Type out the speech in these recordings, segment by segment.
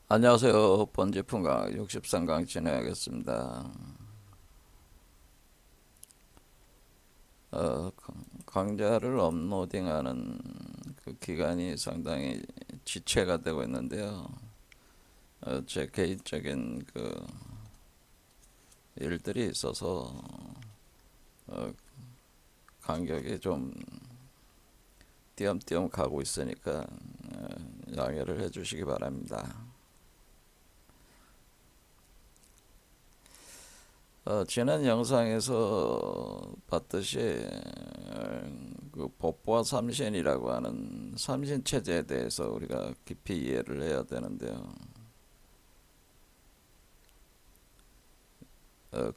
안녕하세요. 번지풍강 63강 진행하겠습니다. 어, 강좌를 업로딩하는 그 기간이 상당히 지체가 되고 있는데요. 제 개인적인 그 일들이 있어서 어, 간격이 좀 띄엄띄엄 가고 있으니까 양해를 해주시기 바랍니다. 지난 영상에서 봤듯이 그 법과 삼신이라고 하는 삼신 체제에 대해서 우리가 깊이 이해를 해야 되는데요.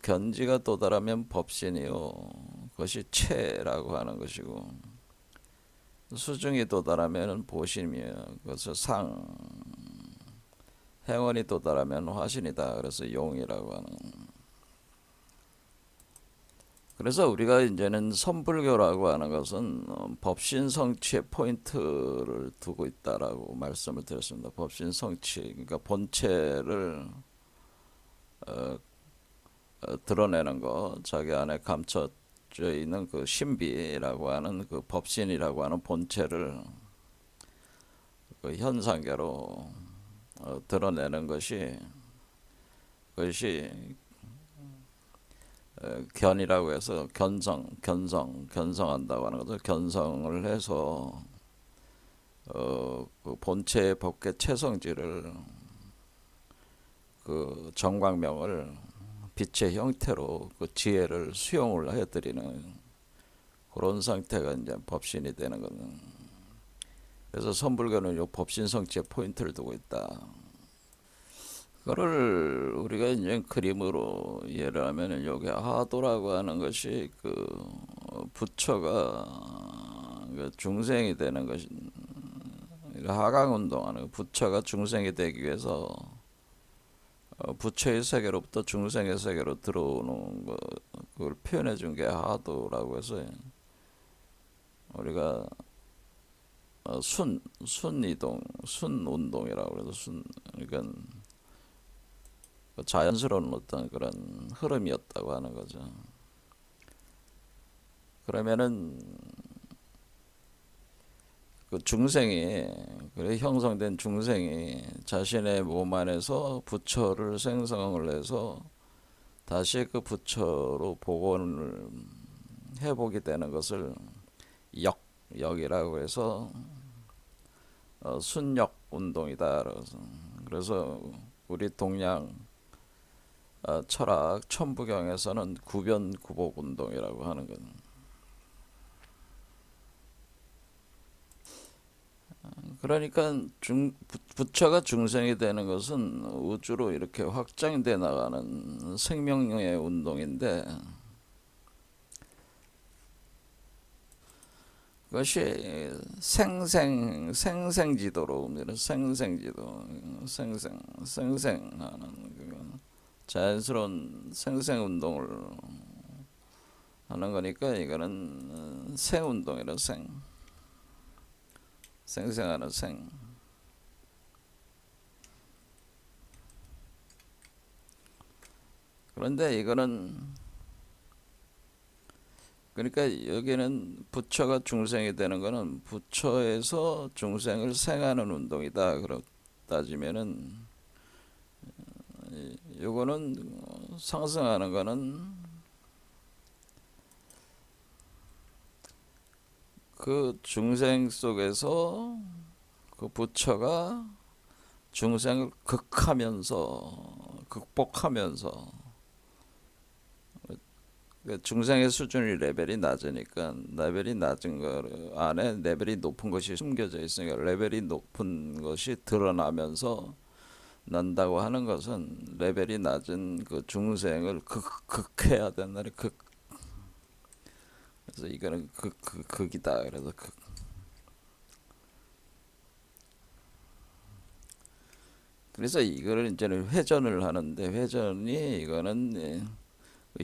견지가 도달하면 법신이요, 그것이 체라고 하는 것이고, 수중이 도달하면 보신이며, 그것을 상, 행원이 도달하면 화신이다. 그래서 용이라고 하는. 그래서 우리가 이제는 선불교라고 하는 것은 법신성취의 포인트를 두고 있다라고 말씀을 드렸습니다. 법신성취, 그러니까 본체를 어, 드러내는 거, 자기 안에 감춰져 있는 그 신비라고 하는 그 법신이라고 하는 본체를 그 현상계로 드러내는 것이, 그것이 견이라고 해서 견성한다고 하는 것을 견성을 해서 그 본체의 법계 체성지를, 그 정광명을 빛의 형태로 그 지혜를 수용을 해드리는 그런 상태가 이제 법신이 되는 거는. 그래서 선불교는 요 법신성취의 포인트를 두고 있다. 그거를 우리가 이제 그림으로 이해를 하면은, 여기 하도라고 하는 것이 그 부처가 그 중생이 되는 것이, 하강 운동하는, 부처가 중생이 되기 위해서 부처의 세계로부터 중생의 세계로 들어오는 거, 그걸 표현해 준 게 하도라고 해서 우리가 순이동, 순운동이라고 그래서 그러니까 자연스러운 어떤 그런 흐름이었다고 하는 거죠. 그러면은 그 중생이, 그래 형성된 중생이 자신의 몸 안에서 부처를 생성을 해서 다시 그 부처로 복원을 회복이 되는 것을 역이라고 해서 순역 운동이다. 그래서 우리 동양 철학 천부경에서는 구변구복 운동이라고 하는 건, 그러니까 부처가 중생이 되는 것은 우주로 이렇게 확장돼 나가는 생명의 운동인데, 그것이 생생지도로 옵니다. 생생하는 그건 자연스러운 생생 운동을 하는 거니까, 이거는 생 운동이라, 생생하는 생. 그런데 이거는, 그러니까 여기는 부처가 중생이 되는 거는 부처에서 중생을 생하는 운동이다. 그렇 따지면은, 요거는 상승하는 거는 그 중생 속에서 그 부처가 중생을 극복하면서, 중생의 수준이 레벨이 낮으니까, 레벨이 낮은 거 안에 레벨이 높은 것이 숨겨져 있으니까, 레벨이 높은 것이 드러나면서 난다고 하는 것은 레벨이 낮은 그 중생을 극해야 된다는 극. 그래서 이거는 극이다. 그래서 극. 그래서 이거를 이제는 회전을 하는데, 회전이 이거는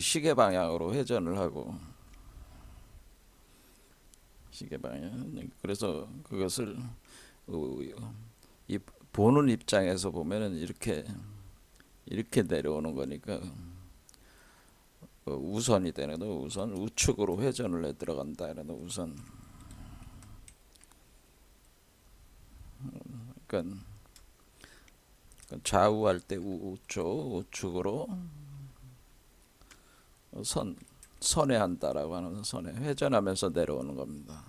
시계 방향으로 회전을 하고, 시계 방향. 그래서 그것을 이 보는 입장에서 보면은 이렇게 내려오는 거니까 우선이 되는 거. 우선 우측으로 회전을 해 들어간다 이런 우선. 그러니까 좌우할 때 우측으로 선회한다라고 하는 선회, 회전하면서 내려오는 겁니다.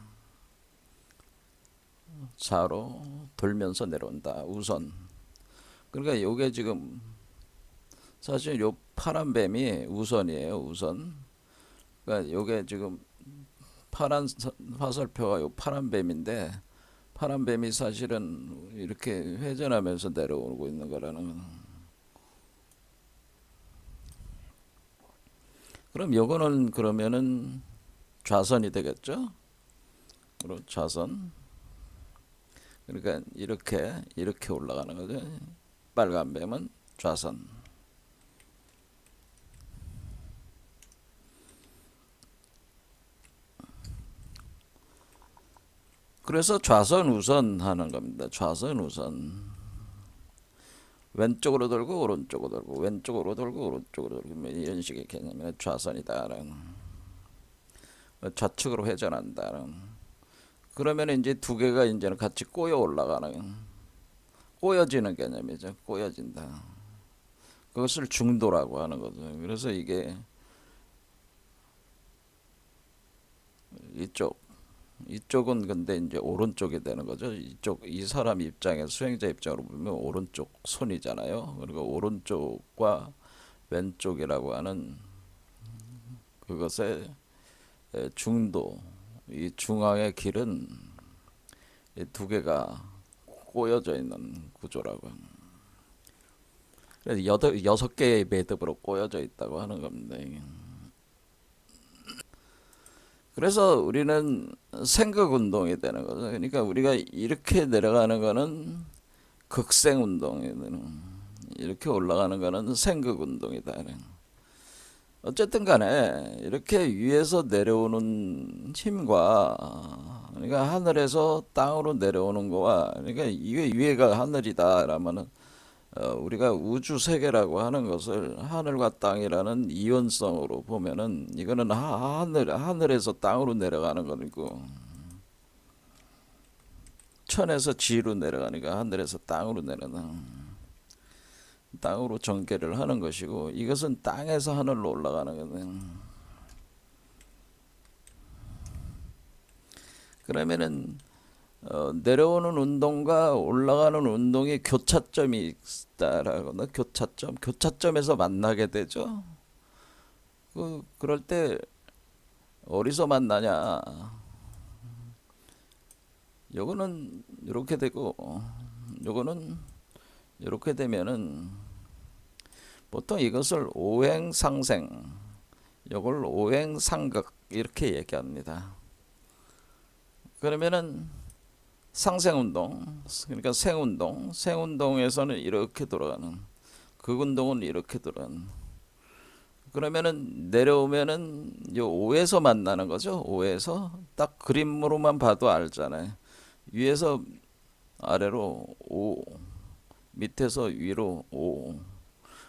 좌로 돌면서 내려온다 우선. 그러니까 요게 지금 사실 요 파란 뱀이 우선이에요. 우선. 그러니까 요게 지금 파란 화살표가 요 파란 뱀인데, 파란 뱀이 사실은 이렇게 회전하면서 내려오고 있는 거라는. 그럼 요거는 그러면은 좌선이 되겠죠? 그럼 좌선. 그러니까 이렇게 올라가는 거죠. 빨간 뱀은 좌선. 그래서 좌선 우선 하는 겁니다. 좌선 우선. 왼쪽으로 돌고 오른쪽으로 돌고 왼쪽으로 돌고 오른쪽으로 돌고 이런 식의 개념이 좌선이다라는. 좌측으로 회전한다는. 그러면 이제 두 개가 이제는 같이 꼬여 올라가는, 꼬여지는 개념이죠. 꼬여진다. 그것을 중도라고 하는 거죠. 그래서 이게 이쪽은 근데 이제 오른쪽이 되는 거죠. 이 사람 입장에서, 수행자 입장으로 보면 오른쪽 손이잖아요. 그리고 오른쪽과 왼쪽이라고 하는 그것의 중도, 이 중앙의 길은 이 두 개가 꼬여져 있는 구조라고. 그래서 여섯 개의 매듭으로 꼬여져 있다고 하는 겁니다. 그래서 우리는 생극 운동이 되는 거죠. 그러니까 우리가 이렇게 내려가는 거는 극생 운동이 되는, 이렇게 올라가는 거는 생극 운동이다. 어쨌든 간에 이렇게 위에서 내려오는 힘과, 그러니까 하늘에서 땅으로 내려오는 거와, 그러니까 이게 위에가 하늘이다라면은 우리가 우주 세계라고 하는 것을 하늘과 땅이라는 이원성으로 보면은 이거는 하늘에서 땅으로 내려가는 거고, 천에서 지로 내려가니까 하늘에서 땅으로 내려가는, 땅으로 전개를 하는 것이고, 이것은 땅에서 하늘로 올라가는 거거든. 그러면은 내려오는 운동과 올라가는 운동이 교차점이 있다라고, 교차점에서 만나게 되죠. 그럴 때 어디서 만나냐? 요거는 이렇게 되고, 요거는 이렇게 되면은 보통 이것을 오행상생, 요걸 오행상극 이렇게 얘기합니다. 그러면은 상생운동, 그러니까 생운동에서는 이렇게 돌아가는, 극운동은 이렇게 돌아가는. 그러면은 내려오면은 요 5에서 만나는 거죠. 5에서 딱 그림으로만 봐도 알잖아요. 위에서 아래로 5, 밑에서 위로 5.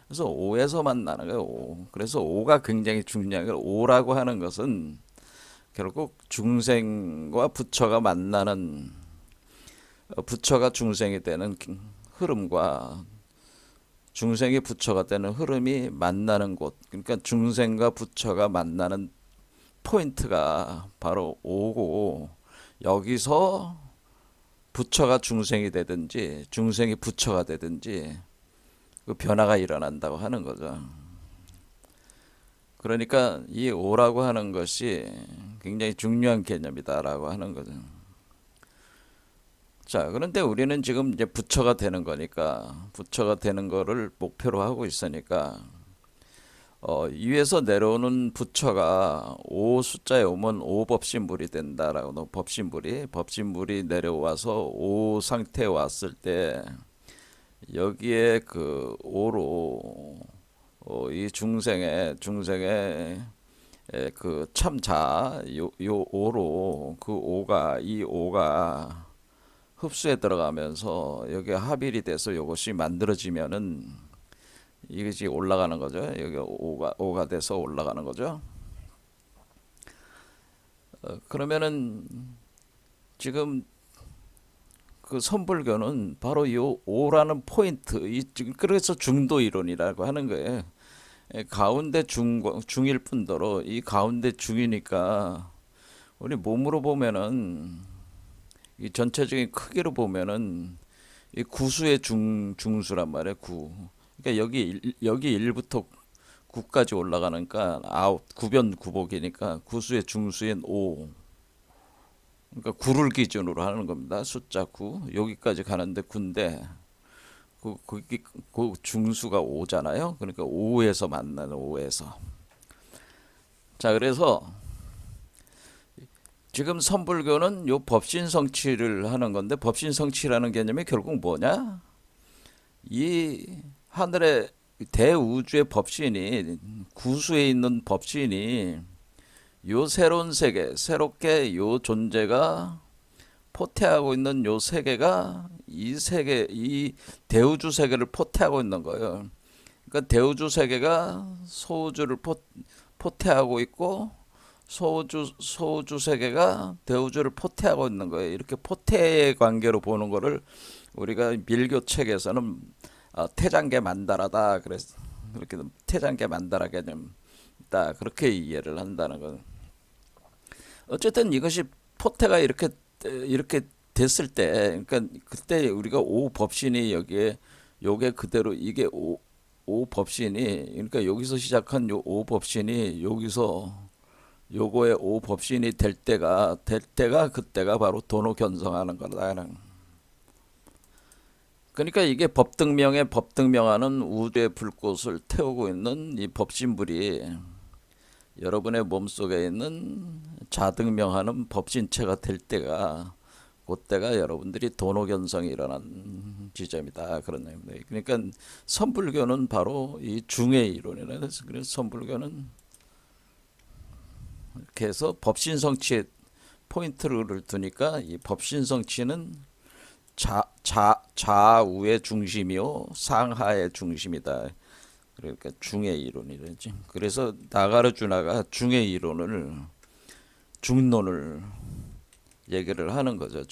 그래서 5에서 만나는 거예요. 5. 그래서 5가 굉장히 중요한 거예요. 5라고 하는 것은 결국 중생과 부처가 만나는, 부처가 중생이 되는 흐름과 중생이 부처가 되는 흐름이 만나는 곳, 그러니까 중생과 부처가 만나는 포인트가 바로 5고, 여기서 부처가 중생이 되든지 중생이 부처가 되든지 그 변화가 일어난다고 하는 거죠. 그러니까 이 5라고 하는 것이 굉장히 중요한 개념이다라고 하는 거죠. 자, 그런데 우리는 지금 이제 부처가 되는 거니까, 부처가 되는 거를 목표로 하고 있으니까, 위에서 내려오는 부처가 5 숫자에 오면 5법신불이 된다라고, 법신불이 내려와서 5 상태에 왔을 때, 여기에 그 5로, 이 중생의 그 참자, 요 5로, 이 5가 흡수에 들어가면서 여기 합일이 돼서 이것이 만들어지면은 이것이 올라가는 거죠. 여기 오가 돼서 올라가는 거죠. 그러면은 지금 그 선불교는 바로 요 오라는 포인트, 그래서 중도 이론이라고 하는 거예요. 가운데 중일 뿐더러 이 가운데 중이니까 우리 몸으로 보면은 이 전체적인 크기로 보면은 이 구수의 중수란 말이에요. 구. 그러니까 여기 1부터 9까지 올라가니까 아홉 구변 구복이니까 구수의 중수인 5. 그러니까 9를 기준으로 하는 겁니다. 숫자 9. 여기까지 가는데 9인데 그 중수가 5잖아요. 그러니까 5에서 만나는 5에서. 자, 그래서 지금 선불교는 요 법신성취를 하는 건데 법신성취라는 개념이 결국 뭐냐? 이 하늘의 대우주의 법신이 구수에 있는 법신이 요 새로운 세계, 새롭게 요 존재가 포태하고 있는 요 세계가 이 세계, 이 대우주 세계를 포태하고 있는 거예요. 그러니까 대우주 세계가 소우주를 포태하고 있고 소우주 세계가 대우주를 포태하고 있는 거예요. 이렇게 포태의 관계로 보는 거를 우리가 밀교 책에서는 태장계 만다라다 그래서 그렇게 태장계 만다라 개념이다 그렇게 이해를 한다는 거. 어쨌든 이것이 포태가 이렇게 됐을 때, 그러니까 그때 우리가 오 법신이 여기에 요게 그대로 이게 오 법신이 그러니까 여기서 시작한 요 오 법신이 여기서 요거의 오 법신이 될 때가 그때가 바로 도노견성하는 거다는. 그러니까 이게 법등명하는 우주의 불꽃을 태우고 있는 이 법신불이 여러분의 몸속에 있는 자등명하는 법신체가 될 때가 그때가 여러분들이 도노견성이 일어난 지점이다 그런 내용입니다. 그러니까 선불교는 바로 이 중의 이론이라 그래서 선불교는 이렇게 해서 법신성취에 포인트를 두니까 이 법신성취는 좌우의 중심이요 상하의 중심이다. 그러니까 중의 이론이랬지. 그래서 나가르주나가 중의 중론을 얘기를 하는 거죠.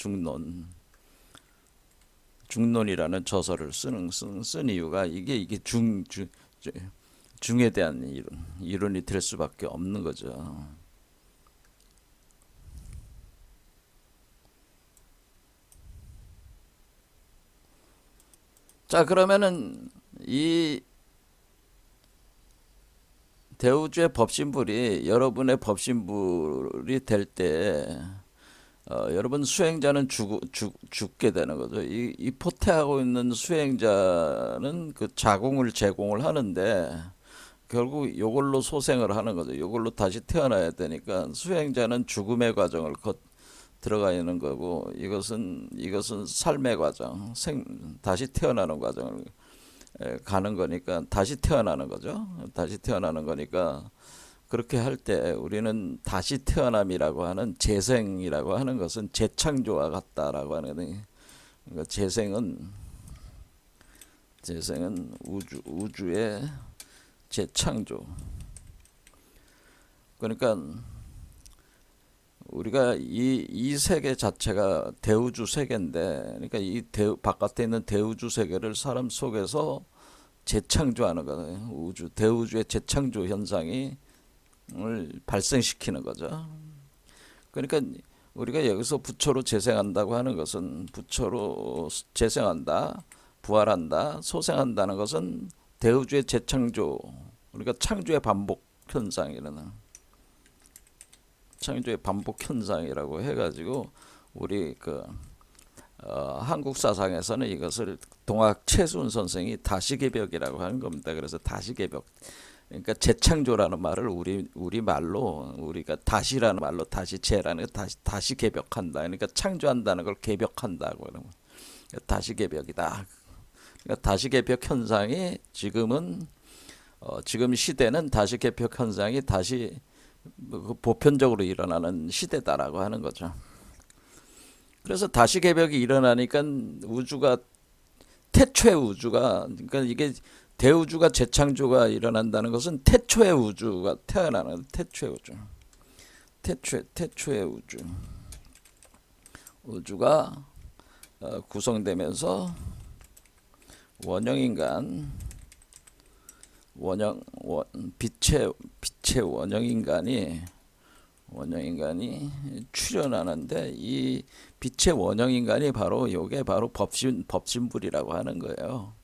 중론이라는 저서를 쓴 이유가 이게 중에 대한 이론이 될 수밖에 없는 거죠. 자, 그러면은 이 대우주의 법신불이 여러분의 법신불이 될 때 여러분 수행자는 죽게 되는 거죠. 이 포태하고 있는 수행자는 그 자궁을 제공을 하는데 결국 이걸로 소생을 하는 거죠. 이걸로 다시 태어나야 되니까 수행자는 죽음의 과정을 들어가 있는 거고 이것은 삶의 과정, 다시 태어나는 과정을 가는 거니까 다시 태어나는 거죠. 다시 태어나는 거니까 그렇게 할 때 우리는 다시 태어남이라고 하는 재생이라고 하는 것은 재창조와 같다라고 하는 그러니까 재생은 우주의 재창조. 그러니까 우리가 이 세계 자체가 대우주 세계인데, 그러니까 바깥에 있는 대우주 세계를 사람 속에서 재창조하는 거예요. 대우주의 재창조 현상이 발생시키는 거죠. 그러니까 우리가 여기서 부처로 재생한다고 하는 것은 부처로 재생한다, 부활한다, 소생한다는 것은 대우주의 재창조, 우리가 창조의 반복 현상이라는 창조의 반복 현상이라고 해가지고 우리 한국 사상에서는 이것을 동학 최순 선생이 다시개벽이라고 하는 겁니다. 그래서 다시개벽, 그러니까 재창조라는 말을 우리 말로 우리가 다시라는 말로 다시 재라는 거 다시 개벽한다. 그러니까 창조한다는 걸 개벽한다고 그러면 다시 개벽이다. 그러니까 다시 개벽 현상이 지금 시대는 다시 개벽 현상이 다시 보편적으로 일어나는 시대다라고 하는 거죠. 그래서 다시 개벽이 일어나니까 우주가 태초의 우주가 그러니까 이게 대우주가 재창조가 일어난다는 것은 태초의 우주가 태어나는 태초의 우주. 태초의 우주가 구성되면서 원형인간 빛의 원형인간이 출현하는데 이 빛의 원형인간이 바로 요게 바로 법신불이라고 하는 거예요.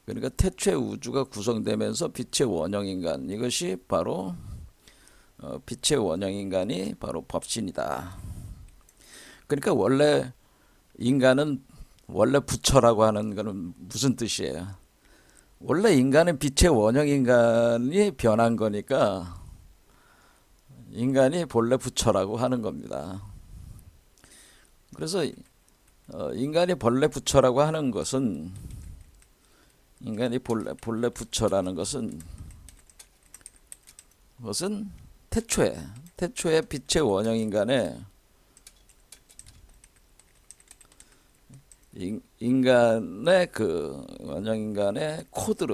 그러니까 태초의 우주가 구성되면서 빛의 원형인간 이것이 바로 빛의 원형인간이 바로 법신이다. 그러니까 원래 인간은 원래 부처라고 하는 것은 무슨 뜻이에요? 원래 인간은 빛의 원형인간이 변한 거니까 인간이 본래 부처라고 하는 겁니다. 그래서 인간이 본래 부처라고 하는 것은 인간이 본래 부처라는 것은 태초에 빛의 원형인간의 인간의 그 원형인간의 코드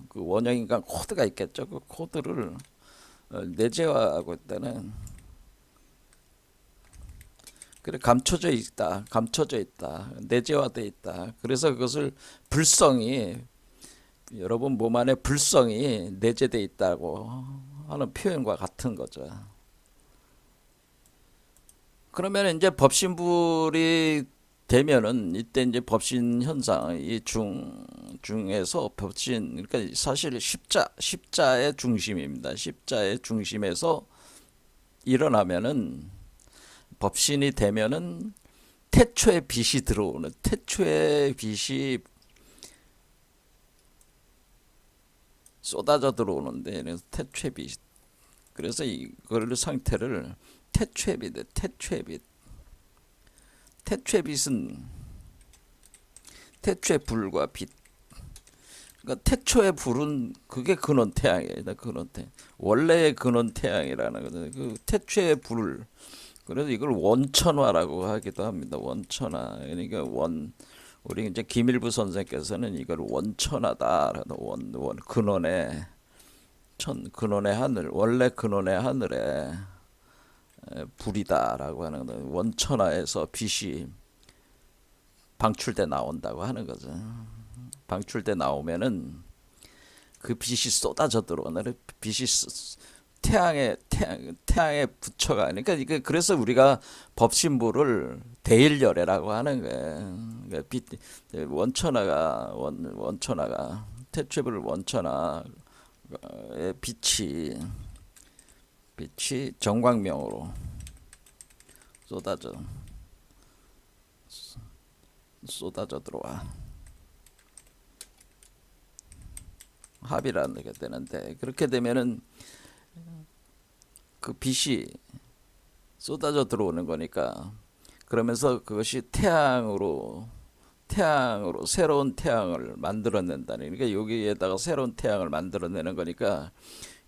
그 원형인간 코드가 있겠죠. 그 코드를 내재화하고 있다는 그래 감춰져 있다, 내재화돼 있다. 그래서 그것을 불성이 여러분 몸 안에 불성이 내재돼 있다고 하는 표현과 같은 거죠. 그러면 이제 법신불이 되면은 이때 이제 법신 현상 이 중에서 법신 그러니까 사실 십자의 중심입니다. 십자의 중심에서 일어나면은 법신이 되면은 태초의 빛이 들어오는 태초의 빛이 쏟아져 들어오는데 태초의 빛 그래서 이걸 상태를 태초의 빛은 태초의 불과 빛. 그러니까 태초의 불은 그게 근원 태양이에요. 근원 태양. 원래의 근원 태양이라는 거죠. 그 태초의 불. 그래서 이걸 원천화라고 하기도 합니다. 원천화. 그러니까 우리 이제 김일부 선생께서는 이걸 원천하다. 근원의 하늘, 원래 근원의 하늘에 불이다라고 하는 거예요. 원천하에서 빛이 방출돼 나온다고 하는 거죠. 방출돼 나오면은 그 빛이 쏟아져 들어오는 빛이 태양의 부처가 그러니까 그래서 우리가 법신부를 대일열애라고 하는 거예요. 그러니까 원천하가 태초불 원천하의 빛이 정광명으로 쏟아져 들어와 합이라는 게 되는데 그렇게 되면은 그 빛이 쏟아져 들어오는 거니까 그러면서 그것이 태양으로 새로운 태양을 만들어낸다는 그러니까 여기에다가 새로운 태양을 만들어내는 거니까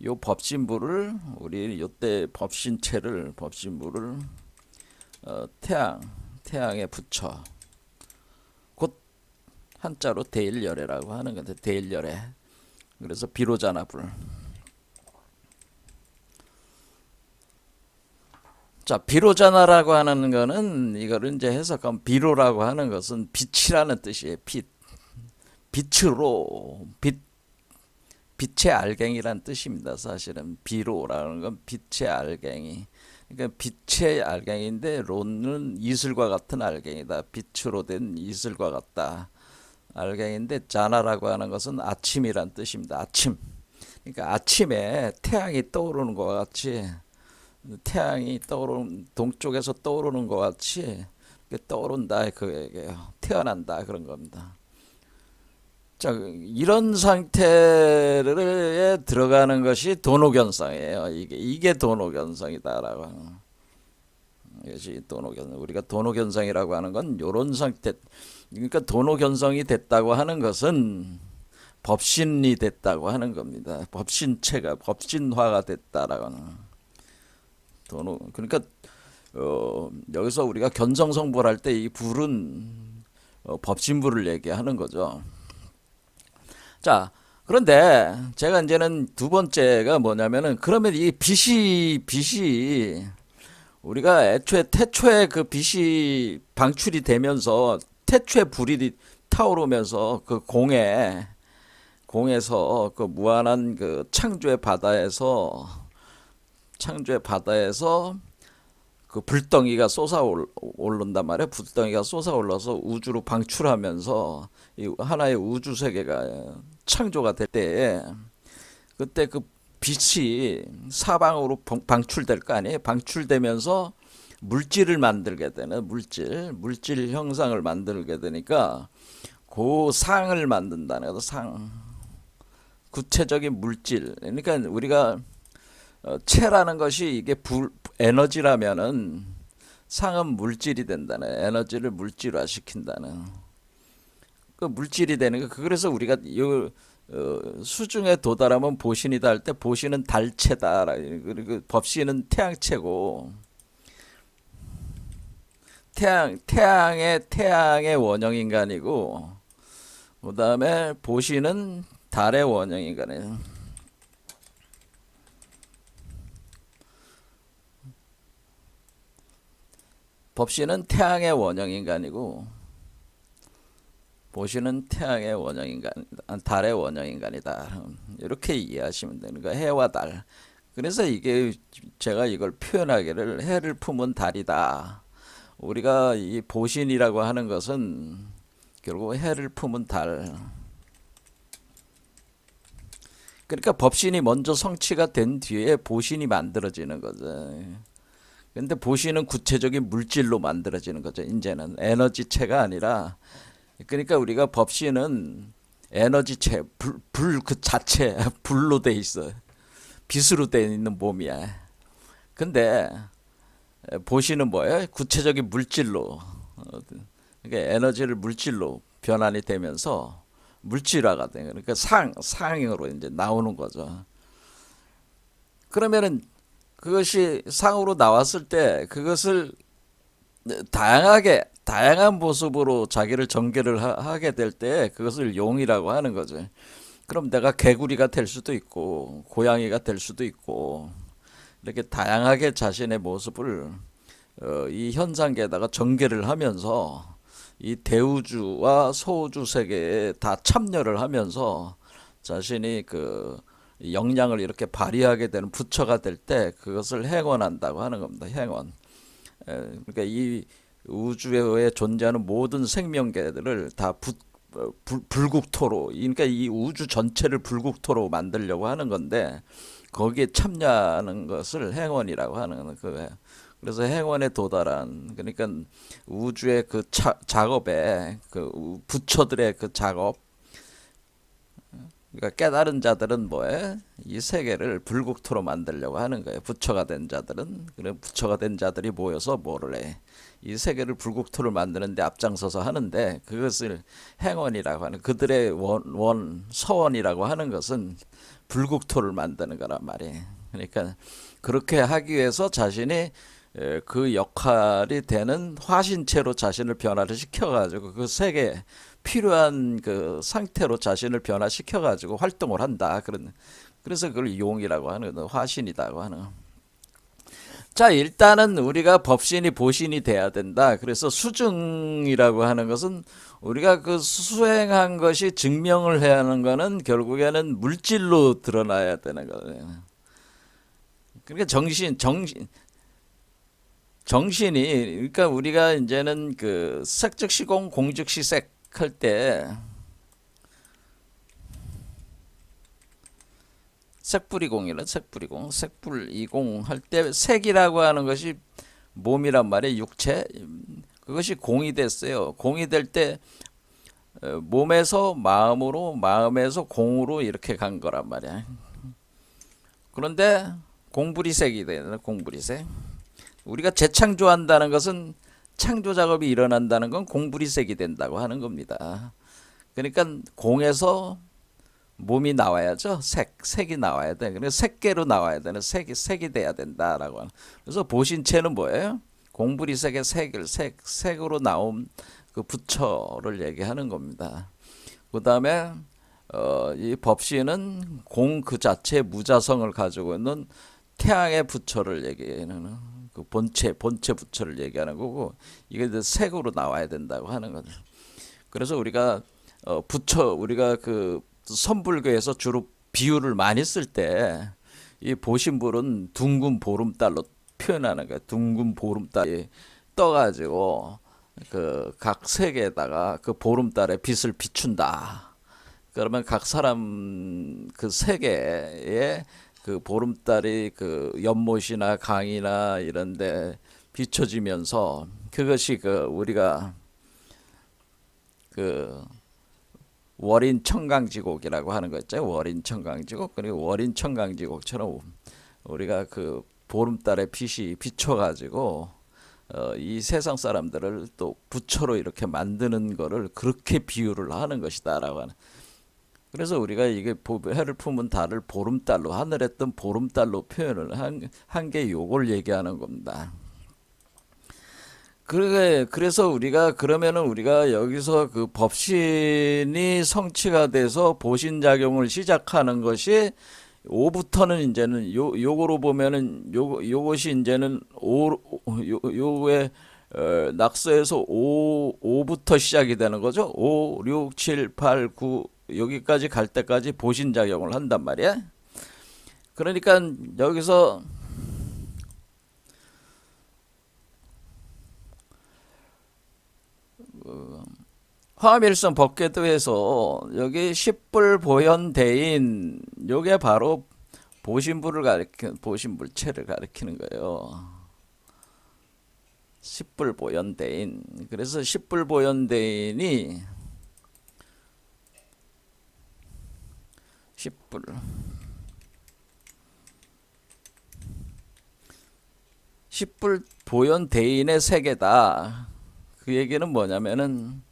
요 법신부를 우리 요때 법신부를 태양에 붙여 곧 한자로 대일열애라고 하는 건데 대일열애 그래서 비로자나 불. 자, 비로자나라고 하는 거는 이거를 이제 해석하면 비로라고 하는 것은 빛이라는 뜻이에요. 빛의 알갱이란 뜻입니다. 사실은 비로라는 건 빛의 알갱이. 그러니까 빛의 알갱이인데 론은 이슬과 같은 알갱이다. 빛으로 된 이슬과 같다. 알갱인데 자나라고 하는 것은 아침이란 뜻입니다. 아침. 그러니까 아침에 태양이 떠오르는 것과 같이 태양이 동쪽에서 떠오르는 것 같이 떠오른다. 그게요. 태어난다 그런 겁니다. 자, 이런 상태에 들어가는 것이 도노견성이에요. 이게 도노견성이다라고 하는 것이 도노견성. 우리가 도노견성이라고 하는 건 이런 상태. 그러니까 도노견성이 됐다고 하는 것은 법신이 됐다고 하는 겁니다. 법신체가 법신화가 됐다라고 하는. 그러니까 여기서 우리가 견성성불 할 때 이 불은 법신불을 얘기하는 거죠. 자, 그런데 제가 이제는 두 번째가 뭐냐면은 그러면 이 빛이 우리가 애초에 태초에 그 빛이 방출이 되면서 태초에 불이 타오르면서 그 공에서 그 무한한 그 창조의 바다에서 그 불덩이가 솟아오른단 말이에요. 불덩이가 솟아올라서 우주로 방출하면서 이 하나의 우주 세계가 창조가 될 때에 그때 그 빛이 사방으로 방출될 거 아니에요. 방출되면서 물질을 만들게 되는 물질 형상을 만들게 되니까 그 상을 만든다는 거죠. 구체적인 물질. 그러니까 우리가 체라는 것이 이게 에너지라면은 상은 물질이 된다는, 에너지를 물질화 시킨다는 그 물질이 되는 거. 그래서 우리가 이 수중에 도달하면 보신이다 할 때 보신은 달체다, 그리고 법신은 태양체고, 태양의 원형 인간이고, 그 다음에 보신은 달의 원형 인간이에요. 법신은 태양의 원형 인간이고, 보시는 태양의 원형 인간, 달의 원형 인간이다. 이렇게 이해하시면 되는 거예요. 해와 달. 그래서 이게 제가 이걸 표현하기를 해를 품은 달이다. 우리가 이 보신이라고 하는 것은 결국 해를 품은 달. 그러니까 법신이 먼저 성취가 된 뒤에 보신이 만들어지는 거죠. 근데 보신은 구체적인 물질로 만들어지는 거죠. 이제는 에너지체가 아니라, 그러니까 우리가 법신은 에너지체, 불 그 자체, 불로 돼 있어. 빛으로 돼 있는 몸이야. 근데 보신은 뭐예요? 구체적인 물질로, 그러니까 에너지를 물질로 변환이 되면서 물질화가 돼. 그러니까 상으로 이제 나오는 거죠. 그러면은 그것이 상으로 나왔을 때 그것을 다양한 모습으로 자기를 전개를 하게 될 때 그것을 용이라고 하는 거죠. 그럼 내가 개구리가 될 수도 있고 고양이가 될 수도 있고 이렇게 다양하게 자신의 모습을 이 현상계에다가 전개를 하면서 이 대우주와 소우주 세계에 다 참여를 하면서 자신이 그 역량을 이렇게 발휘하게 되는 부처가 될 때 그것을 행원한다고 하는 겁니다. 행원. 그러니까 이 우주에 존재하는 모든 생명계들을 다 불국토로, 그러니까 이 우주 전체를 불국토로 만들려고 하는 건데 거기에 참여하는 것을 행원이라고 하는 거예요. 그래서 행원에 도달한, 그러니까 우주의 그 작업에 그 부처들의 그 작업, 그러니까 깨달은 자들은 뭐에 이 세계를 불국토로 만들려고 하는 거예요. 부처가 된 자들은, 그래 부처가 된 자들이 모여서 뭐를 해? 이 세계를 불국토를 만드는데 앞장서서 하는데 그것을 행원이라고 하는, 그들의 서원이라고 하는 것은 불국토를 만드는 거란 말이에요. 그러니까 그렇게 하기 위해서 자신이 그 역할이 되는 화신체로 자신을 변화를 시켜가지고 그 세계에 필요한 그 상태로 자신을 변화시켜가지고 활동을 한다. 그래서 그걸 용이라고 하는 거, 화신이라고 하는. 자, 일단은 우리가 법신이 보신이 돼야 된다. 그래서 수증이라고 하는 것은 우리가 그 수행한 것이 증명을 해야 하는 거는 결국에는 물질로 드러나야 되는 거예요. 그러니까 정신이, 그러니까 우리가 이제는 그 색즉시공 공즉시색 할 때 색불이공이라 색불이공, 색불이공 할 때 색이라고 하는 것이 몸이란 말이에요. 육체. 그것이 공이 됐어요. 공이 될 때 몸에서 마음으로, 마음에서 공으로 이렇게 간 거란 말이야. 그런데 공불이색이 되는, 공불이색. 우리가 재창조한다는 것은, 창조 작업이 일어난다는 건 공불이색이 된다고 하는 겁니다. 그러니까 공에서 몸이 나와야죠. 색이 나와야 돼. 그래서 색계로 나와야 되는, 색이 돼야 된다라고 하는. 그래서 보신체는 뭐예요? 공부리색의 색으로 나온 그 부처를 얘기하는 겁니다. 그 다음에 이 법시는 공 그 자체의 무자성을 가지고 있는 태양의 부처를 얘기하는 그 본체 부처를 얘기하는 거고, 이게 이제 색으로 나와야 된다고 하는 거죠. 그래서 우리가 부처, 우리가 그 선불교에서 주로 비유를 많이 쓸 때 이 보신불은 둥근 보름달로 표현하는 거예요. 둥근 보름달이 떠가지고 그 각 세계에다가 그 보름달의 빛을 비춘다. 그러면 각 사람 그 세계에 그 보름달이 그 연못이나 강이나 이런데 비춰지면서, 그것이 그 우리가 그 월인 청강지곡이라고 하는 거 있죠. 월인 청강지곡. 그리고 월인 청강지곡처럼 우리가 그 보름달의 빛이 비춰가지고 이 세상 사람들을 또 부처로 이렇게 만드는 거를 그렇게 비유를 하는 것이다라고 하는. 그래서 우리가 이게 해를 품은 달을 보름달로, 하늘에 뜬 보름달로 표현을 한 게 요걸 얘기하는 겁니다. 그래서 우리가 그러면은 우리가 여기서 그 법신이 성취가 돼서 보신작용을 시작하는 것이 오부터는 이제는 요거로 보면은 요것이 이제는 요의 낙서에서 5부터 시작이 되는 거죠. 5, 6, 7, 8, 9 여기까지 갈 때까지 보신작용을 한단 말이야. 그러니까 여기서 화밀성 법궤도에서 여기 십불보현대인, 요게 바로 보신불체를 가리키는 거예요. 십불보현대인. 그래서 십불보현대인이 십불보현대인의 세계다. 그 얘기는 뭐냐면은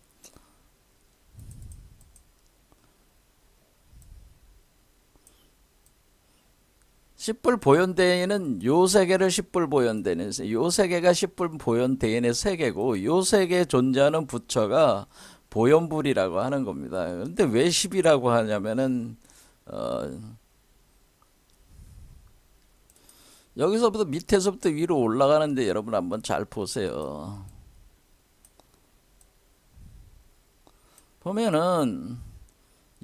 십불보현대인은 요 세계를 십불보현대인, 요 세계가 십불보현대인의 세계고, 요 세계에 존재하는 부처가 보현불이라고 하는 겁니다. 근데 왜 10이라고 하냐면은 여기서부터 밑에서부터 위로 올라가는데 여러분 한번 잘 보세요. 보면은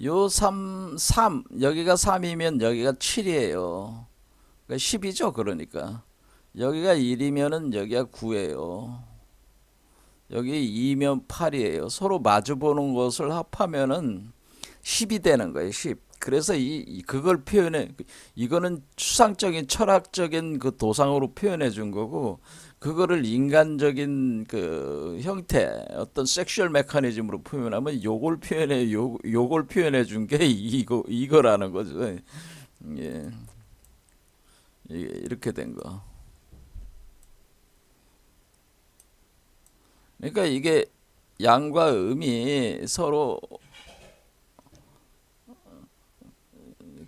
요 3 여기가 3이면 여기가 7이에요. 그러니까 10이죠. 그러니까 여기가 1이면은 여기가 9예요. 여기 2면 8이에요. 서로 마주보는 것을 합하면은 10이 되는 거예요. 10. 그래서 그걸 표현해, 이거는 추상적인 철학적인 그 도상으로 표현해 준 거고, 그거를 인간적인 그 형태, 어떤 섹슈얼 메커니즘으로 표현하면 요걸 표현해 준 게 이거라는 거죠. 예. 이렇게 된 거. 그러니까 이게 양과 음이 서로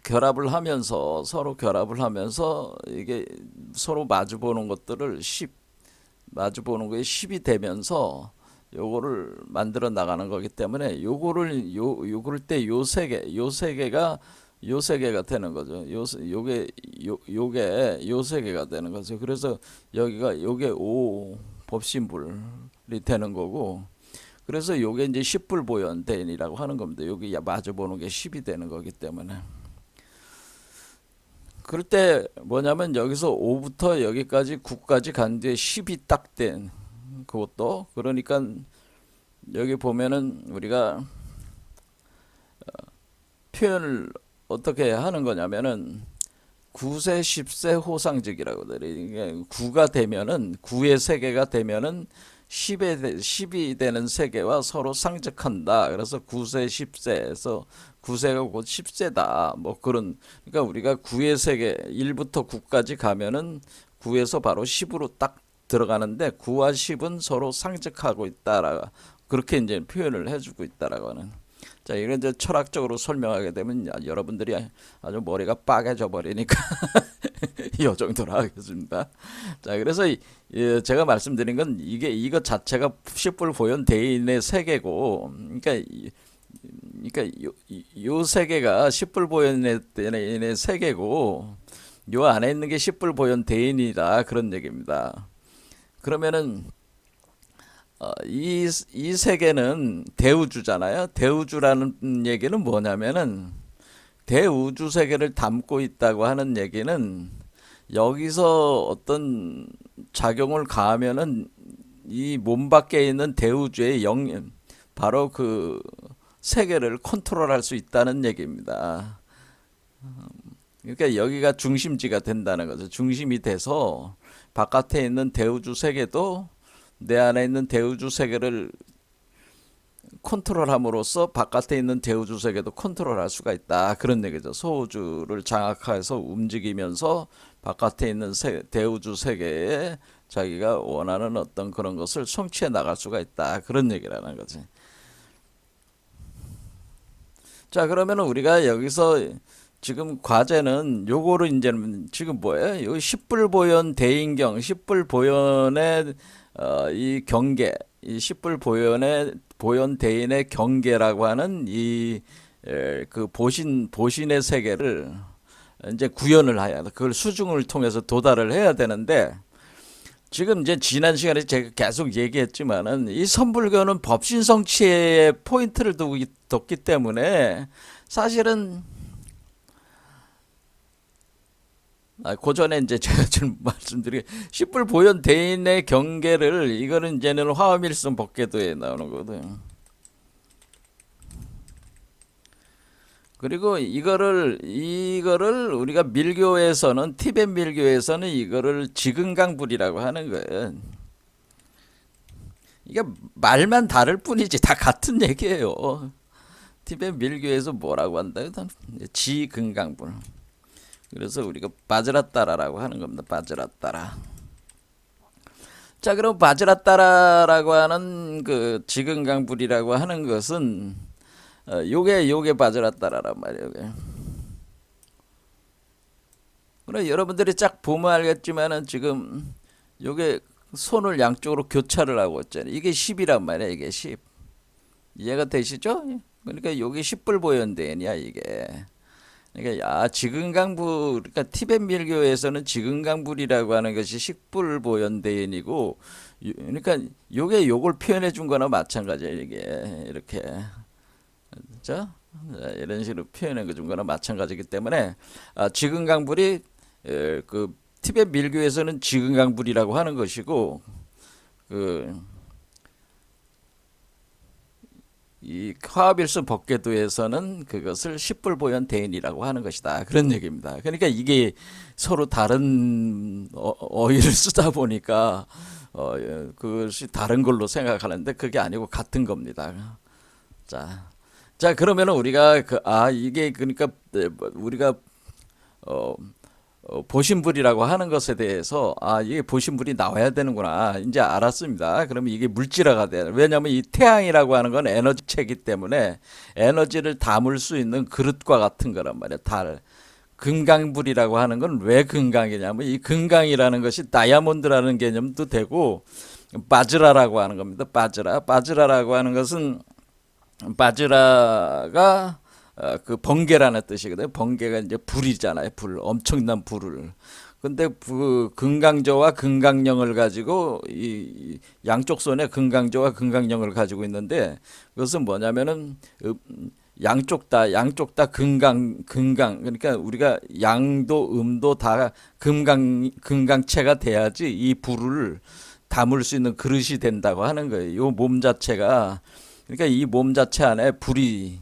결합을 하면서 이게 서로 마주보는 것들을 마주보는 거에 10이 되면서 요거를 만들어 나가는 거기 때문에 요거를 때 요 세계가 되는 거죠. 요게 요 세계가 되는 거죠. 그래서 여기가 요게 5 법신불이 되는 거고, 그래서 요게 이제 십불보현대인이라고 하는 겁니다. 여기 마주보는 게 10이 되는 거기 때문에. 그럴 때 뭐냐면 여기서 5부터 여기까지 9까지 간 뒤에 10이 딱 된 그것도, 그러니까 여기 보면은 우리가 표현을 어떻게 하는 거냐면은 9세 10세 호상직이라고 그래요. 이게 9가 되면은 9의 세계가 되면은 10이 되는 세계와 서로 상적한다. 그래서 9세 10세에서 9세가 곧 10세다. 뭐 그런, 그러니까 우리가 9의 세계 1부터 9까지 가면은 9에서 바로 10으로 딱 들어가는데 9와 10은 서로 상적하고 있다라, 그렇게 이제 표현을 해주고 있다라고 하는. 자, 이런 이제 철학적으로 설명하게 되면 여러분들이 아주 머리가 빠개져 버리니까 이 정도로 하겠습니다. 자, 그래서 제가 말씀드린 건 이것 자체가 십불보현 대인의 세계고, 그러니까 요 세계가 십불보현의 대인의 세계고, 요 안에 있는 게 십불보현 대인이다, 그런 얘기입니다. 그러면은 이 세계는 대우주잖아요. 대우주라는 얘기는 뭐냐면은 대우주 세계를 담고 있다고 하는 얘기는 여기서 어떤 작용을 가하면은 이 몸 밖에 있는 대우주의 바로 그 세계를 컨트롤할 수 있다는 얘기입니다. 그러니까 여기가 중심지가 된다는 거죠. 중심이 돼서 바깥에 있는 대우주 세계도 내 안에 있는 대우주 세계를 컨트롤함으로써 바깥에 있는 대우주 세계도 컨트롤할 수가 있다. 그런 얘기죠. 소우주를 장악해서 움직이면서 바깥에 있는 대우주 세계에 자기가 원하는 어떤 그런 것을 성취해 나갈 수가 있다. 그런 얘기라는 거지. 자, 그러면 우리가 여기서 지금 과제는 요거를 이제는 지금 뭐예요? 요 십불보현 대인경, 십불보현의 이 경계, 이 십불보현의 보현 대인의 경계라고 하는 그 보신의 세계를 이제 구현을 해야 돼. 그걸 수중을 통해서 도달을 해야 되는데, 지금 이제 지난 시간에 제가 계속 얘기했지만은 이 선불교는 법신성취에 포인트를 뒀기 때문에 사실은 그 전에 이제 제가 좀 말씀드린 십불보현 대인의 경계를, 이거는 이제는 화엄일성 법계도에 나오는 거거든. 그리고 이거를 우리가 밀교에서는, 티벳 밀교에서는 이거를 지근강불이라고 하는 거예요. 이게 말만 다를 뿐이지 다 같은 얘기예요. 티벳 밀교에서 뭐라고 한다? 지근강불. 그래서 우리가 바즈라따라라고 하는 겁니다. 바즈라따라. 자, 그럼 바즈라따라라고 하는 그 지근강불이라고 하는 것은 요게 바즈라따라란 말이에요. 요게. 그럼 여러분들이 쫙 보면 알겠지만은 지금 요게 손을 양쪽으로 교차를 하고 있잖아요. 이게 10이란 말이야. 이게 10. 이해가 되시죠? 그러니까 요게 십불보현대인이야 이게. 그러니까 지근강불, 그러니까 티벳 밀교에서는 지근강불이라고 하는 것이 십불보현대인이고, 그러니까 요게 요걸 표현해 준 거나 마찬가지야 이게. 이렇게. 자, 이런 식으로 표현해 준 거나 마찬가지이기 때문에 지근강불이 그 티벳 밀교에서는 지근강불이라고 하는 것이고, 이 화합일수 법계도에서는 그것을 십불보현 대인이라고 하는 것이다. 그런 얘기입니다. 그러니까 이게 서로 다른 어휘를 쓰다 보니까 그것이 다른 걸로 생각하는데 그게 아니고 같은 겁니다. 자, 그러면은 우리가 이게 그러니까 우리가 보신불이라고 하는 것에 대해서 이게 보신불이 나와야 되는구나 이제 알았습니다. 그러면 이게 물질화가 돼요. 왜냐하면 이 태양이라고 하는 건 에너지체이기 때문에 에너지를 담을 수 있는 그릇과 같은 거란 말이에요. 달. 금강불이라고 하는 건 왜 금강이냐면 이 금강이라는 것이 다이아몬드라는 개념도 되고 바즈라라고 하는 겁니다. 바즈라라고 하는 것은 바즈라가 그 번개라는 뜻이거든요. 번개가 이제 불이잖아요. 불, 엄청난 불을. 근데 그 금강저와 금강령을 가지고 이 양쪽 손에 금강저와 금강령을 가지고 있는데 그것은 뭐냐면은 양쪽 다 금강 그러니까 우리가 양도 음도 다 금강체가 돼야지 이 불을 담을 수 있는 그릇이 된다고 하는 거예요. 요 몸 자체가, 그러니까 이 몸 자체 안에 불이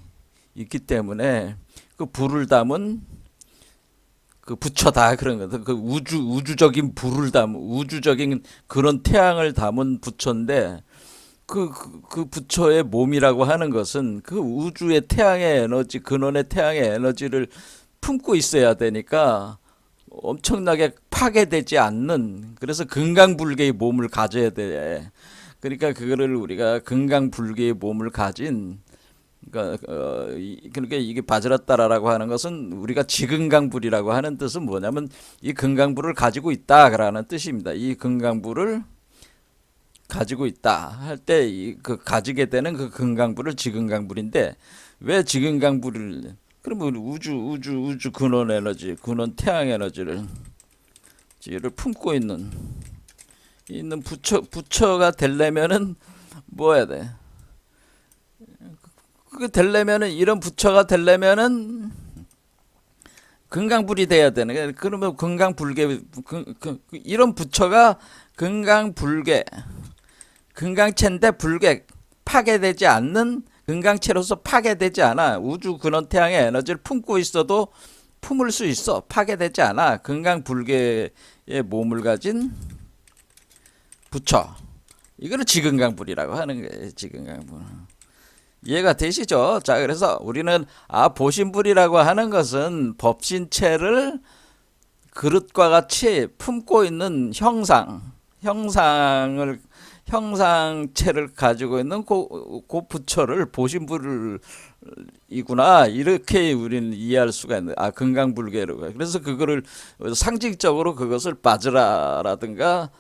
있기 때문에 그 불을 담은 그 부처다 그런 거죠. 그 우주적인 불을 담은 우주적인 그런 태양을 담은 부처인데 그 부처의 몸이라고 하는 것은 그 우주의 태양의 에너지, 근원의 태양의 에너지를 품고 있어야 되니까 엄청나게 파괴되지 않는, 그래서 금강불개의 몸을 가져야 돼. 그러니까 그거를 우리가 금강불개의 몸을 가진 그러니까 그러니까 이게 바즈라따라라고 하는 것은 우리가 지근강불이라고 하는 뜻은 뭐냐면 이 금강불을 가지고 있다라는 뜻입니다. 이 금강불을 가지고 있다 할 때 그 가지게 되는 그 금강불을 지근강불인데 왜 지근강불을 그러면 우주 근원 에너지, 근원 태양 에너지를 품고 있는 부처가 되려면은 뭐 해야 돼? 그게 되려면은 이런 부처가 되려면은 금강불이 돼야 되는 거야. 그러면 금강불계 이런 부처가 금강불계 금강체인데 불계 파괴되지 않는 금강체로서 파괴되지 않아. 우주 근원 태양의 에너지를 품고 있어도 품을 수 있어. 파괴되지 않아. 금강불계의 몸을 가진 부처. 이거를 지금강불이라고 하는 거예요. 지금강불. 이해가 되시죠? 자, 그래서 우리는 보신불이라고 하는 것은 법신체를 그릇과 같이 품고 있는 형상체를 가지고 있는 그 부처를 보신불이구나 이렇게 우리는 이해할 수가 있는 금강불계로. 그래서 그거를 상징적으로 그것을 바즈라라든가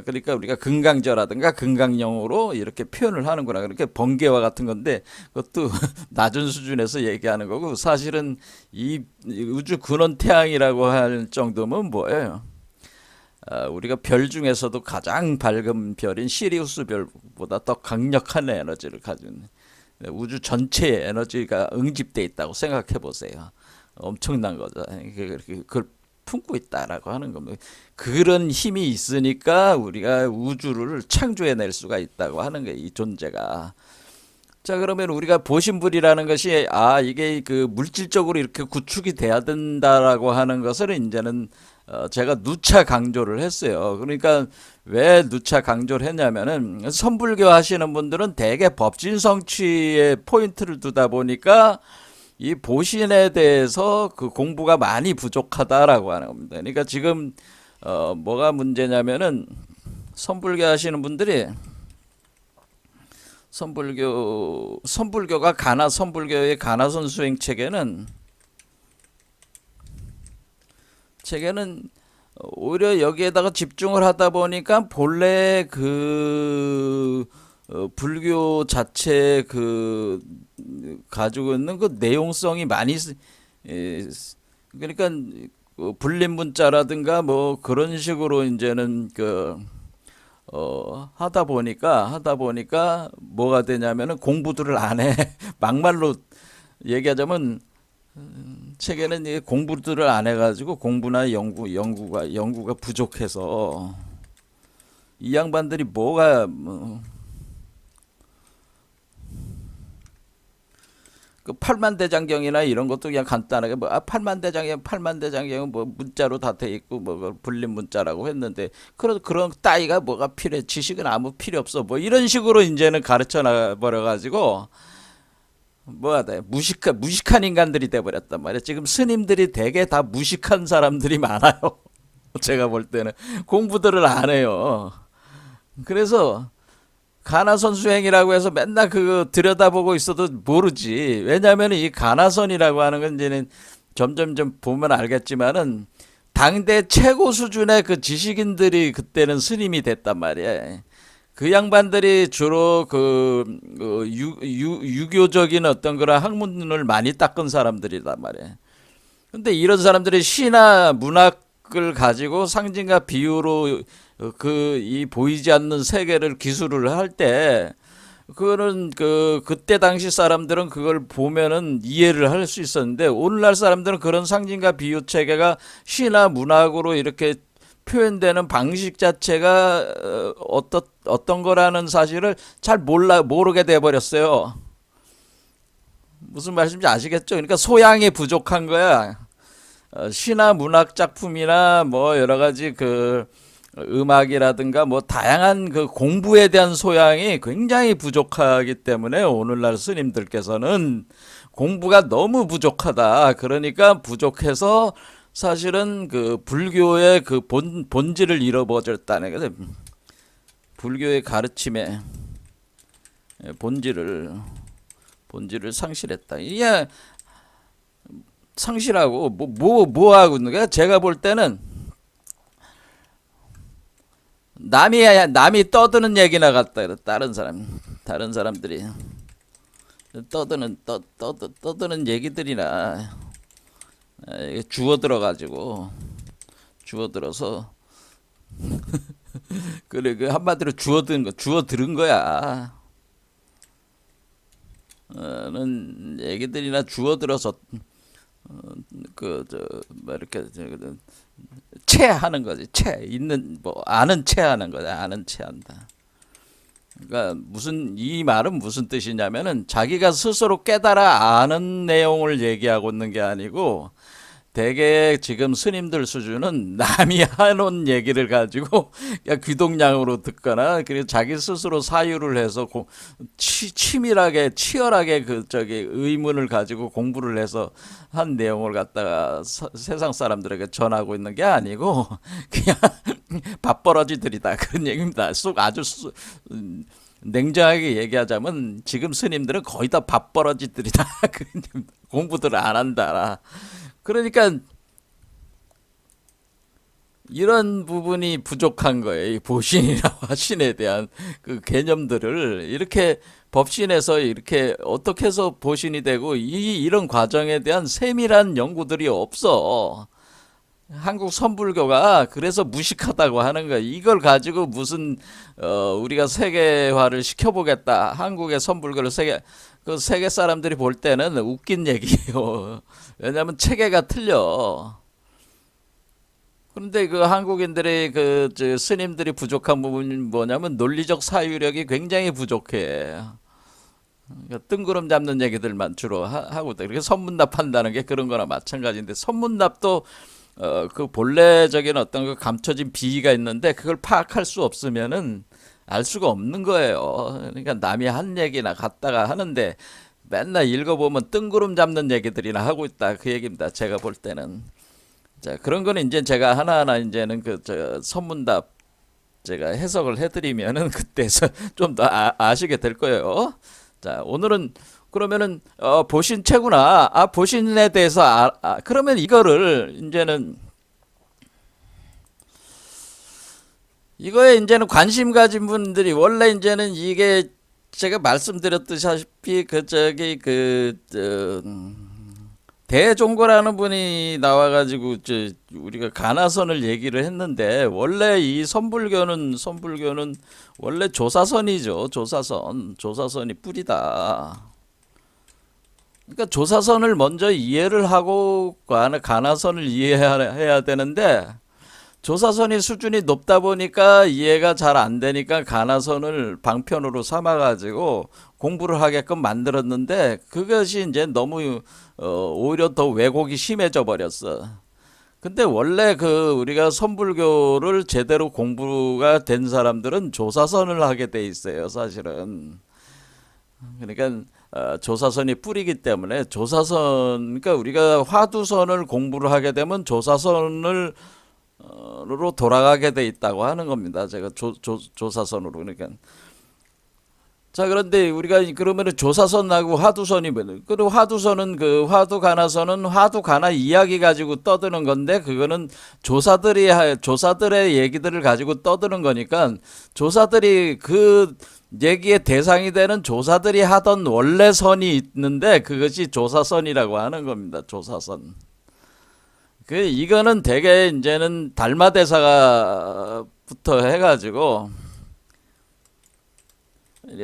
그러니까 우리가 금강저라든가 금강령으로 이렇게 표현을 하는구나. 그렇게 번개와 같은 건데 그것도 낮은 수준에서 얘기하는 거고 사실은 이 우주 근원 태양이라고 할 정도면 뭐예요? 우리가 별 중에서도 가장 밝은 별인 시리우스 별보다 더 강력한 에너지를 가진 우주 전체의 에너지가 응집돼 있다고 생각해 보세요. 엄청난 거죠. 그걸 품고 있다라고 하는 겁니다. 그런 힘이 있으니까 우리가 우주를 창조해낼 수가 있다고 하는 거예요. 이 존재가. 자, 그러면 우리가 보신불이라는 것이 이게 그 물질적으로 이렇게 구축이 돼야 된다라고 하는 것을 이제는 제가 누차 강조를 했어요. 그러니까 왜 누차 강조를 했냐면은 선불교 하시는 분들은 대개 법진 성취에 포인트를 두다 보니까 이 보신에 대해서 그 공부가 많이 부족하다라고 하는 겁니다. 그러니까 지금 뭐가 문제냐면은 선불교 하시는 분들이 선불교가 선불교의 가나선 수행 체계는 오히려 여기에다가 집중을 하다 보니까 본래 그 불교 자체 그 가지고 있는 그 내용성이 많이 그러니까 불림문자라든가 뭐 그런 식으로 이제는 하다 보니까 뭐가 되냐면은 공부들을 안 해. 막말로 얘기하자면 책에는 공부들을 안 해가지고 공부나 연구가 부족해서 이 양반들이 그 팔만대장경이나 이런 것도 그냥 간단하게 팔만대장경은 뭐 문자로 다 돼 있고 뭐 불림 문자라고 했는데 그런 따위가 뭐가 필요해. 지식은 아무 필요 없어. 뭐 이런 식으로 이제는 가르쳐 놔 버려 가지고 뭐야 돼. 무식한 인간들이 돼 버렸단 말이야. 지금 스님들이 되게 다 무식한 사람들이 많아요. 제가 볼 때는 공부들을 안 해요. 그래서 가나선 수행이라고 해서 맨날 그거 들여다보고 있어도 모르지. 왜냐하면 이 가나선이라고 하는 건 이제는 점점 보면 알겠지만은 당대 최고 수준의 그 지식인들이 그때는 스님이 됐단 말이야. 그 양반들이 주로 유교적인 어떤 그런 학문을 많이 닦은 사람들이란 말이야. 근데 이런 사람들이 시나 문학을 가지고 상징과 비유로 이 보이지 않는 세계를 기술을 할 때 그거는 그때 당시 사람들은 그걸 보면은 이해를 할 수 있었는데 오늘날 사람들은 그런 상징과 비유 체계가 시나 문학으로 이렇게 표현되는 방식 자체가 어떤 거라는 사실을 잘 모르게 돼 버렸어요. 무슨 말씀인지 아시겠죠? 그러니까 소양이 부족한 거야. 시나 문학 작품이나 뭐 여러 가지 음악이라든가 뭐 다양한 그 공부에 대한 소양이 굉장히 부족하기 때문에 오늘날 스님들께서는 공부가 너무 부족하다. 그러니까 부족해서 사실은 그 불교의 그 본질을 잃어버렸다는 거죠. 불교의 가르침의 본질을 본질을 상실했다. 이게 상실하고 뭐 하고 있는 거야? 제가 볼 때는 남이 떠드는 얘기나 같다. 다른 사람들이 떠드는 얘기들이나 주워들어서 그래 그 한마디로 주워들은 거야. 는 얘기들이나 주워들어서 그저뭐 이렇게 체하는 거지. 있는 뭐 아는 체하는 거야. 아는 체한다. 그러니까 이 말은 무슨 뜻이냐면은 자기가 스스로 깨달아 아는 내용을 얘기하고 있는 게 아니고 대개 지금 스님들 수준은 남이 하는 얘기를 가지고 그냥 귀동냥으로 듣거나 그리고 자기 스스로 사유를 해서 치밀하게 치열하게 의문을 가지고 공부를 해서 한 내용을 갖다가 세상 사람들에게 전하고 있는 게 아니고 그냥 밥벌어지들이다 그런 얘기입니다. 냉정하게 얘기하자면 지금 스님들은 거의 다 밥벌어지들이다. 공부들을 안 한다. 그러니까 이런 부분이 부족한 거예요. 이 보신이나 화신에 대한 그 개념들을 이렇게 법신에서 이렇게 어떻게 해서 보신이 되고 이런 과정에 대한 세밀한 연구들이 없어. 한국 선불교가 그래서 무식하다고 하는 거야. 이걸 가지고 무슨 우리가 세계화를 시켜보겠다. 한국의 선불교를 세계 사람들이 볼 때는 웃긴 얘기예요. 왜냐하면 체계가 틀려. 그런데 그 한국인들의 스님들이 부족한 부분이 뭐냐면 논리적 사유력이 굉장히 부족해. 그러니까 뜬구름 잡는 얘기들만 주로 하고 이렇게 선문답한다는 게 그런 거나 마찬가지인데 선문답도 그 본래적인 어떤 그 감춰진 비위가 있는데 그걸 파악할 수 없으면은 알 수가 없는 거예요. 그러니까 남이 한 얘기나 갖다가 하는데 맨날 읽어보면 뜬구름 잡는 얘기들이나 하고 있다 그 얘기입니다. 제가 볼 때는. 자, 그런 거는 이제 제가 하나하나 이제는 선문답 제가 해석을 해드리면은 그때서 좀 더 아시게 될 거예요. 자, 오늘은 그러면은 보신 체구나. 보신에 대해서 그러면 이거를 이거에 이제는 관심 가진 분들이 원래 이제는 이게 제가 말씀드렸듯이 대종고라는 분이 나와가지고 우리가 가나선을 얘기를 했는데 원래 이 선불교는 원래 조사선이죠. 조사선이 뿌리다. 그러니까 조사선을 먼저 이해를 하고 가나선을 이해해야 되는데 조사선이 수준이 높다 보니까 이해가 잘 안 되니까 가나선을 방편으로 삼아가지고 공부를 하게끔 만들었는데 그것이 이제 너무 오히려 더 왜곡이 심해져 버렸어. 근데 원래 우리가 선불교를 제대로 공부가 된 사람들은 조사선을 하게 돼 있어요, 사실은. 그러니까 조사선이 뿌리기 때문에 그러니까 우리가 화두선을 공부를 하게 되면 조사선을 로 돌아가게 돼 있다고 하는 겁니다. 제가 조사선으로 그러니까. 자, 그런데 우리가 그러면은 조사선하고 화두선이 그리고 화두선은 화두 가나선은 화두 가나 이야기 가지고 떠드는 건데 그거는 조사들의 얘기들을 가지고 떠드는 거니까 조사들이 그 얘기의 대상이 되는 조사들이 하던 원래 선이 있는데 그것이 조사선이라고 하는 겁니다. 조사선. 이거는 대개 이제는 달마대사가부터 해가지고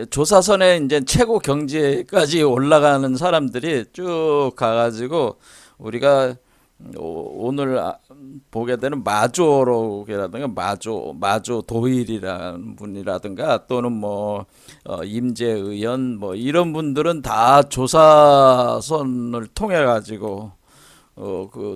조사선에 이제 최고 경지까지 올라가는 사람들이 쭉 가가지고 우리가 오늘 보게 되는 마조록이라든가 마조 도일이라는 분이라든가 또는 임재의연 이런 분들은 다 조사선을 통해 가지고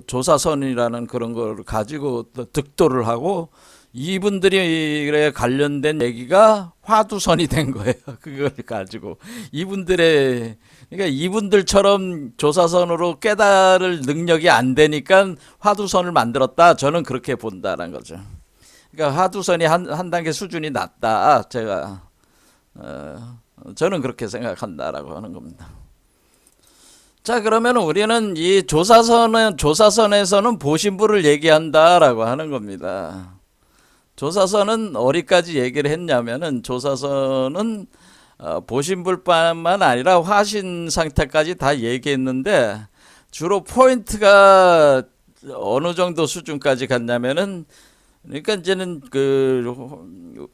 조사선이라는 그런 걸 가지고 득도를 하고 이분들이 관련된 얘기가 화두선이 된 거예요. 그걸 가지고 그러니까 이분들처럼 조사선으로 깨달을 능력이 안 되니까 화두선을 만들었다. 저는 그렇게 본다는 거죠. 그러니까 화두선이 한 단계 수준이 낮다. 저는 그렇게 생각한다라고 하는 겁니다. 자, 그러면 우리는 이 조사선에서는 보신부를 얘기한다라고 하는 겁니다. 조사선은 어디까지 얘기를 했냐면은 조사선은 보신불뿐만 아니라 화신 상태까지 다 얘기했는데 주로 포인트가 어느 정도 수준까지 갔냐면은 그러니까 이제는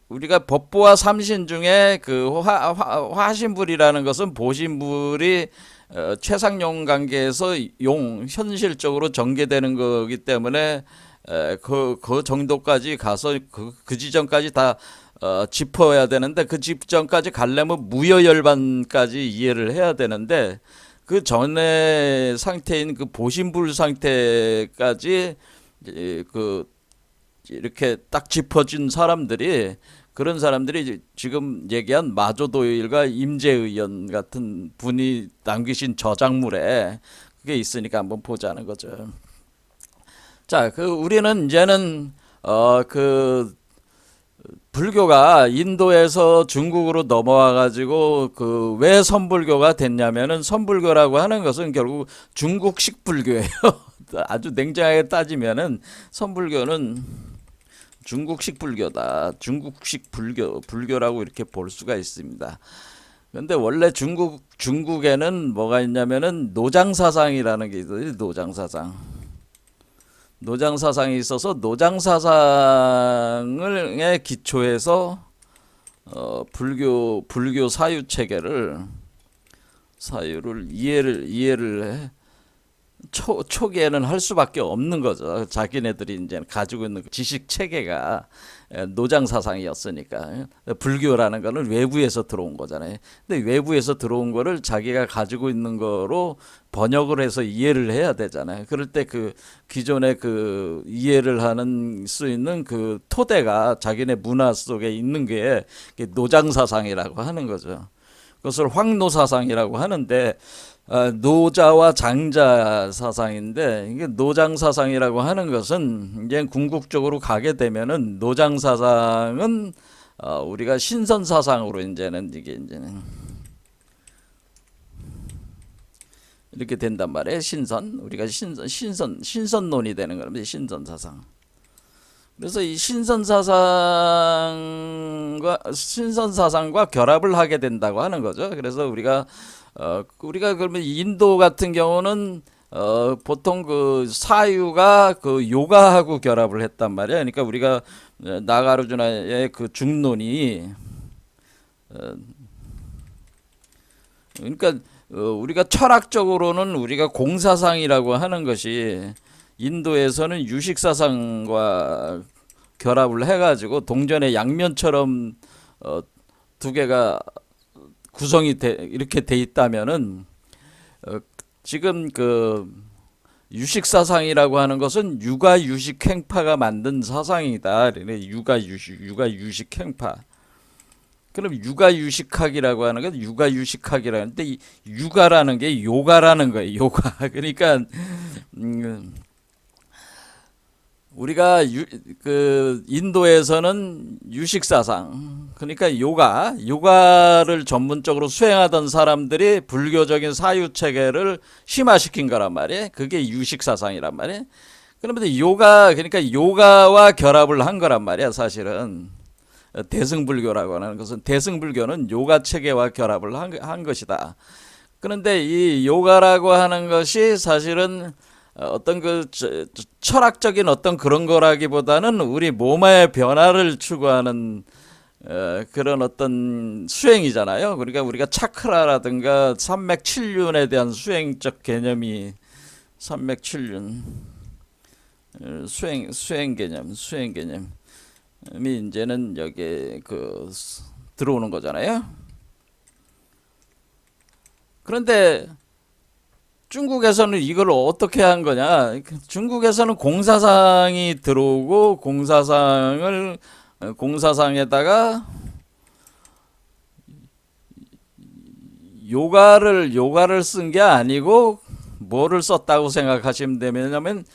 우리가 법보와 삼신 중에 화신불이라는 것은 보신불이 최상용 관계에서 현실적으로 전개되는 거기 때문에 그 정도까지 가서 그 지점까지 다 짚어야 되는데 그 지점까지 가려면 무여열반까지 이해를 해야 되는데 그 전에 상태인 그 보신불 상태까지 이렇게 딱 짚어준 사람들이 그런 사람들이 지금 얘기한 마조도일과 임재의연 같은 분이 남기신 저작물에 그게 있으니까 한번 보자는 거죠. 자, 우리는 이제는 불교가 인도에서 중국으로 넘어와 가지고 왜 선불교가 됐냐면은 선불교라고 하는 것은 결국 중국식 불교예요. 아주 냉정하게 따지면은 선불교는 중국식 불교다. 중국식 불교라고 이렇게 볼 수가 있습니다. 근데 원래 중국에는 뭐가 있냐면은 노장사상이라는 게 있어요. 노장사상이 있어서 노장사상을 기초해서 불교 사유 체계를 이해를 해. 초기에는 할 수밖에 없는 거죠. 자기네들이 이제 가지고 있는 지식 체계가 노장 사상이었으니까. 불교라는 거는 외부에서 들어온 거잖아요. 근데 외부에서 들어온 거를 자기가 가지고 있는 거로 번역을 해서 이해를 해야 되잖아요. 그럴 때 기존의 이해를 하는 수 있는 토대가 자기네 문화 속에 있는 게 노장 사상이라고 하는 거죠. 그것을 황노 사상이라고 하는데 노자와 장자 사상인데 이게 노장 사상이라고 하는 것은 이제 궁극적으로 가게 되면은 노장 사상은 우리가 신선 사상으로 이제는 이렇게 된단 말이에요. 우리가 신선론이 되는 겁니다. 신선 사상. 그래서 이 신선 사상과 결합을 하게 된다고 하는 거죠. 그래서 우리가 그러면 인도 같은 경우는 보통 사유가 요가하고 결합을 했단 말이야. 그러니까 우리가 나가르주나의 중론이 그러니까 우리가 철학적으로는 우리가 공사상이라고 하는 것이 인도에서는 유식사상과 결합을 해가지고 동전의 양면처럼 두 개가 구성이 이렇게 돼 있다면은 지금 유식사상이라고 하는 것은 육아유식행파가 만든 사상이다. 육아유식행파. 그럼 육아유식학이라고 하는 건 육아유식학이라는데 이 육아라는 게 요가라는 거예요. 요가. 그러니까 우리가 인도에서는 유식사상, 그러니까 요가를 전문적으로 수행하던 사람들이 불교적인 사유체계를 심화시킨 거란 말이에요. 그게 유식사상이란 말이에요. 그런데 그러니까 요가와 결합을 한 거란 말이야, 사실은. 대승불교라고 하는 것은, 대승불교는 요가 체계와 결합을 한 것이다. 그런데 이 요가라고 하는 것이 사실은 어떤 철학적인 어떤 그런 거라기보다는 우리 몸의 변화를 추구하는 그런 어떤 수행이잖아요. 그러니까 우리가 차크라라든가 삼맥칠륜에 대한 수행적 개념이 삼맥칠륜 수행 개념이 이제는 여기에 들어오는 거잖아요. 그런데 중국에서는 이걸 어떻게 한 거냐? 중국에서는 공사상이 들어오고 공사상에다가 요가를 쓴 게 아니고 뭐를 썼다고 생각하시면 되냐면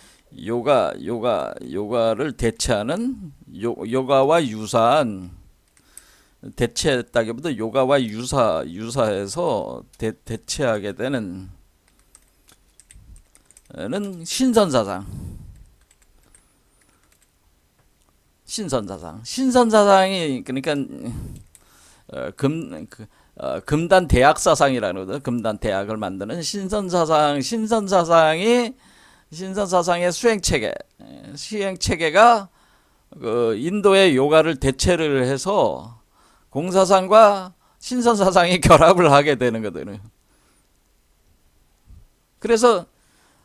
요가를 대체하는 요가와 유사한 대체했다기보다 요가와 유사해서 대체하게 되는 신선사상. 신선사상이 그러니까 금단 대학사상이라는 거죠. 금단 대학을 만드는 신선사상의 수행체계가 그 인도의 요가를 대체를 해서 공사상과 신선사상이 결합을 하게 되는 거거든요. 그래서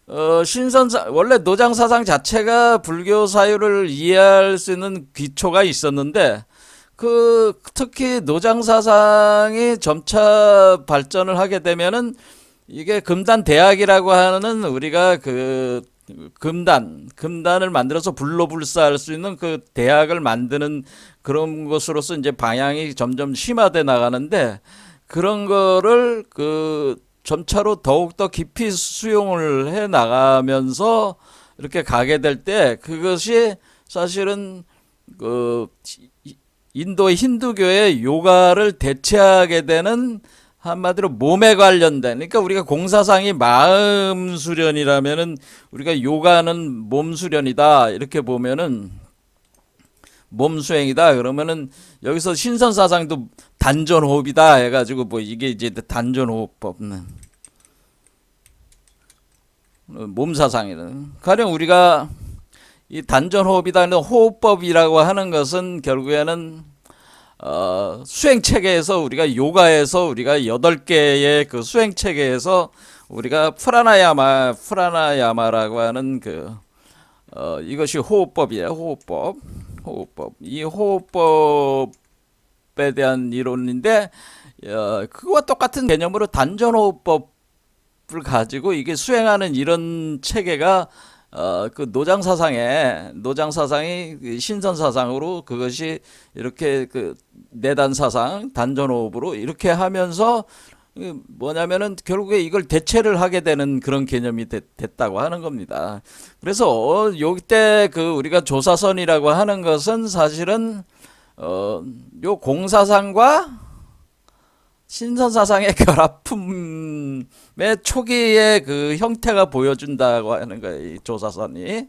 원래 노장사상 자체가 불교 사유를 이해할 수 있는 기초가 있었는데 특히 노장사상이 점차 발전을 하게 되면은 이게 금단대학이라고 하는 우리가 금단을 만들어서 불로불사할 수 있는 그 대학을 만드는 그런 것으로서 이제 방향이 점점 심화돼 나가는데, 그런 거를 점차로 더욱더 깊이 수용을 해 나가면서 이렇게 가게 될 때, 그것이 사실은 인도 힌두교의 요가를 대체하게 되는, 한마디로 몸에 관련된, 그러니까 우리가 공사상이 마음 수련이라면은 우리가 요가는 몸 수련이다 이렇게 보면은, 몸 수행이다 그러면은 여기서 신선사상도 단전호흡이다 해가지고 뭐 이게 이제 단전호흡법, 몸사상이는 가령 우리가 이 단전호흡이다 하는 호흡법이라고 하는 것은 결국에는 수행 체계에서 우리가 요가에서 우리가 8개의 그 수행 체계에서 우리가 프라나야마라고 하는 이것이 호흡법이에요. 호흡법. 이 호흡법에 대한 이론인데, 그거와 똑같은 개념으로 단전호흡법을 가지고 이게 수행하는 이런 체계가 노장사상이 신선사상으로 그것이 이렇게 내단사상, 단전호흡으로 이렇게 하면서 뭐냐면은 결국에 이걸 대체를 하게 되는 그런 개념이 됐다고 하는 겁니다. 그래서 요때 우리가 조사선이라고 하는 것은 사실은 요 공사상과 신선사상의 결합품의 초기의 그 형태가 보여준다고 하는 거예요, 이 조사선이.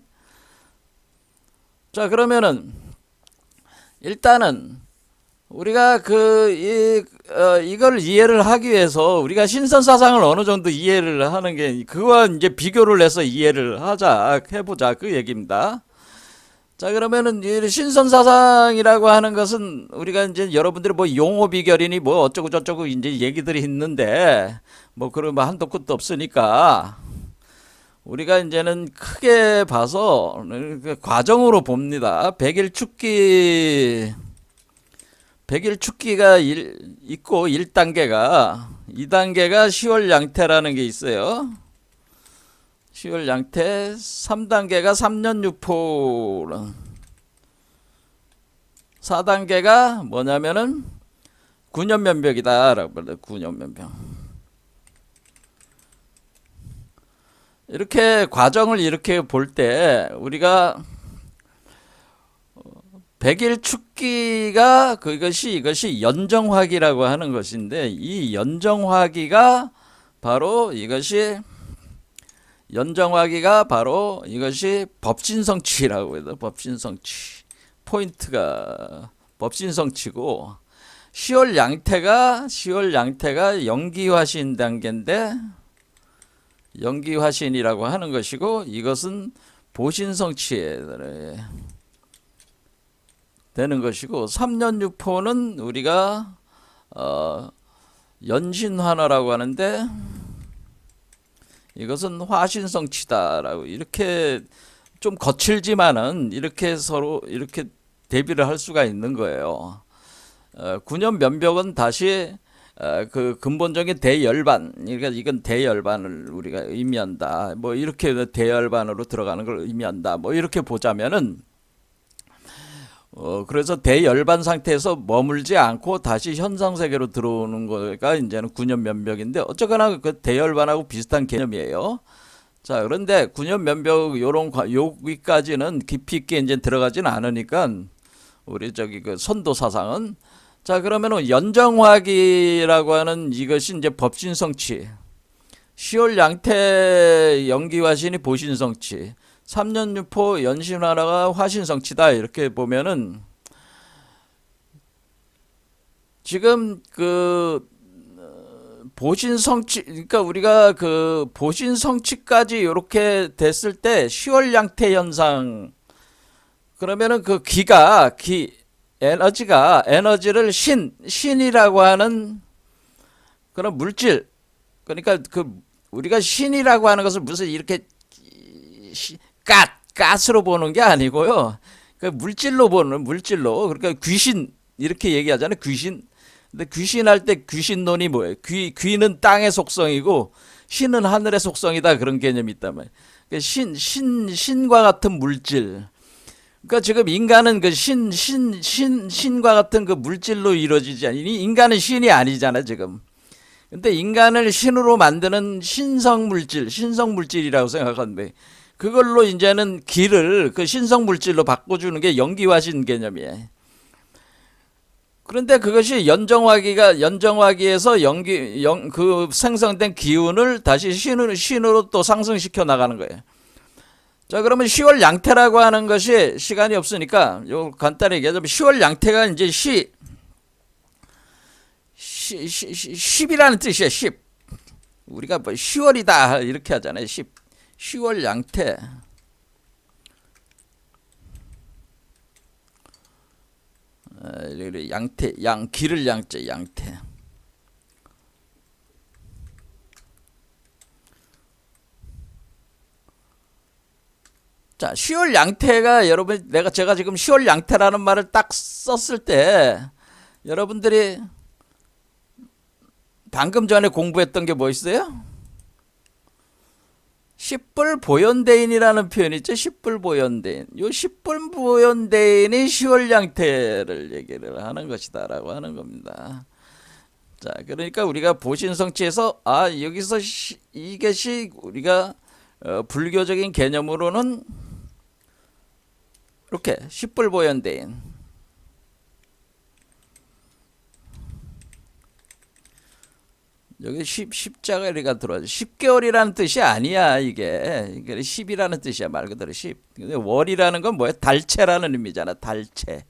자, 그러면은 일단은 우리가 이걸 이해를 하기 위해서 우리가 신선사상을 어느 정도 이해를 하는 게, 그와 이제 비교를 해서 이해를 해보자 그 얘기입니다. 자, 그러면은 이 신선사상이라고 하는 것은 우리가 이제 여러분들이 뭐 용어 비결이니 뭐 어쩌고 저쩌고 이제 얘기들이 있는데, 뭐 그런 뭐 한도 끝도 없으니까 우리가 이제는 크게 봐서 과정으로 봅니다. 100일 축기가 있고 1단계가, 2단계가 시월양태라는 게 있어요. 시월양태. 3단계가 3년유포. 4단계가 뭐냐면은 9년면벽이다 라고 말해요. 9년면벽. 이렇게 과정을 이렇게 볼 때 우리가 100일 축기가 이것이 연정화기라고 하는 것인데, 이 연정화기가 바로 이것이 법신성취라고 해요. 법신성취. 포인트가 법신성취고, 시월양태가 연기화신 단계인데, 연기화신이라고 하는 것이고, 이것은 보신성취에 되는 것이고, 3년유포는 우리가 연신환화라고 하는데, 이것은 화신성취다라고, 이렇게 좀 거칠지만은 이렇게 서로 이렇게 대비를 할 수가 있는 거예요. 9년 면벽은 다시 근본적인 대열반, 그러니까 이건 대열반을 우리가 의미한다. 뭐 이렇게 대열반으로 들어가는 걸 의미한다. 뭐 이렇게 보자면은, 그래서 대열반 상태에서 머물지 않고 다시 현상세계로 들어오는 거가 이제는 9년 면벽인데, 어쨌거나 그 대열반하고 비슷한 개념이에요. 자, 그런데 9년 면벽 여기까지는 깊이 있게 이제 들어가지는 않으니까 우리 선도 사상은, 자, 그러면은 연정화기라고 하는 이것이 이제 법신성취. 시월 양태 연기화신이 보신성치, 3년유포 연신화가 화신성치다. 이렇게 보면은 지금 그 보신성치, 그러니까 우리가 그 보신성치까지 이렇게 됐을 때 시월 양태 현상, 그러면은 그 에너지를 신이라고 하는 그런 물질, 그러니까 그 우리가 신이라고 하는 것을 무슨 이렇게 가스로 보는 게 아니고요. 그 물질로. 그러니까 귀신 이렇게 얘기하잖아요. 귀신. 근데 귀신 할 때 귀신론이 뭐예요? 귀는 땅의 속성이고 신은 하늘의 속성이다. 그런 개념이 있단 말이에요. 그러니까 신과 같은 물질. 그러니까 지금 인간은 그 신과 같은 그 물질로 이루어지지 않니? 인간은 신이 아니잖아, 지금. 근데 인간을 신으로 만드는 신성물질이라고 생각하는데, 그걸로 이제는 기를 그 신성물질로 바꿔주는 게 연기화신 개념이에요. 그런데 그것이 연정화기에서 그 생성된 기운을 다시 신으로 또 상승시켜 나가는 거예요. 자, 그러면 10월 양태라고 하는 것이, 시간이 없으니까 요 간단히 얘기하자면 10월 양태가 이제 10이라는 뜻이에요. 10. 우리가 뭐 10월이다 이렇게 하잖아요. 10월 양태. 양태, 기를 양자, 양태. 자, 10월 양태가 제가 지금 10월 양태라는 말을 딱 썼을 때 여러분들이 방금 전에 공부했던 게 뭐 있어요? 십불보현대인이라는 표현이 있죠. 십불보현대인. 요 십불보현대인이 10월 양태를 얘기를 하는 것이다라고 하는 겁니다. 자, 그러니까 우리가 보신성치에서 여기서 이것이 우리가 불교적인 개념으로는 이렇게 십불보현대인. 여기 십자가리가 들어와서 10개월이라는 뜻이 아니야. 이게 10이라는 뜻이야. 말 그대로 10. 근데 월이라는 건 뭐야? 달체라는 의미잖아. 달체.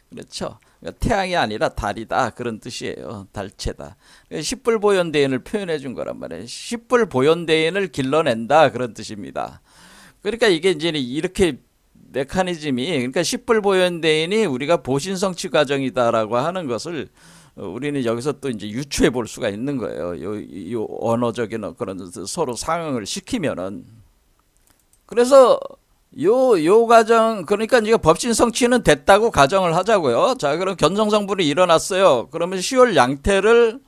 그렇죠? 그러니까 태양이 아니라 달이다. 그런 뜻이에요. 달체다. 십불보현대인을 표현해 준 거란 말이에요. 십불보현대인을 길러낸다. 그런 뜻입니다. 그러니까 이게 이제 이렇게 메커니즘이, 그러니까 십불보현대인이 우리가 보신성치 과정이다라고 하는 것을 우리는 여기서 또 이제 유추해 볼 수가 있는 거예요. 요 언어적인 그런 서로 상응을 시키면은. 그래서 요 과정, 그러니까 이제 법신 성취는 됐다고 가정을 하자고요. 자, 그럼 견성성불이 일어났어요. 그러면 10월 양태를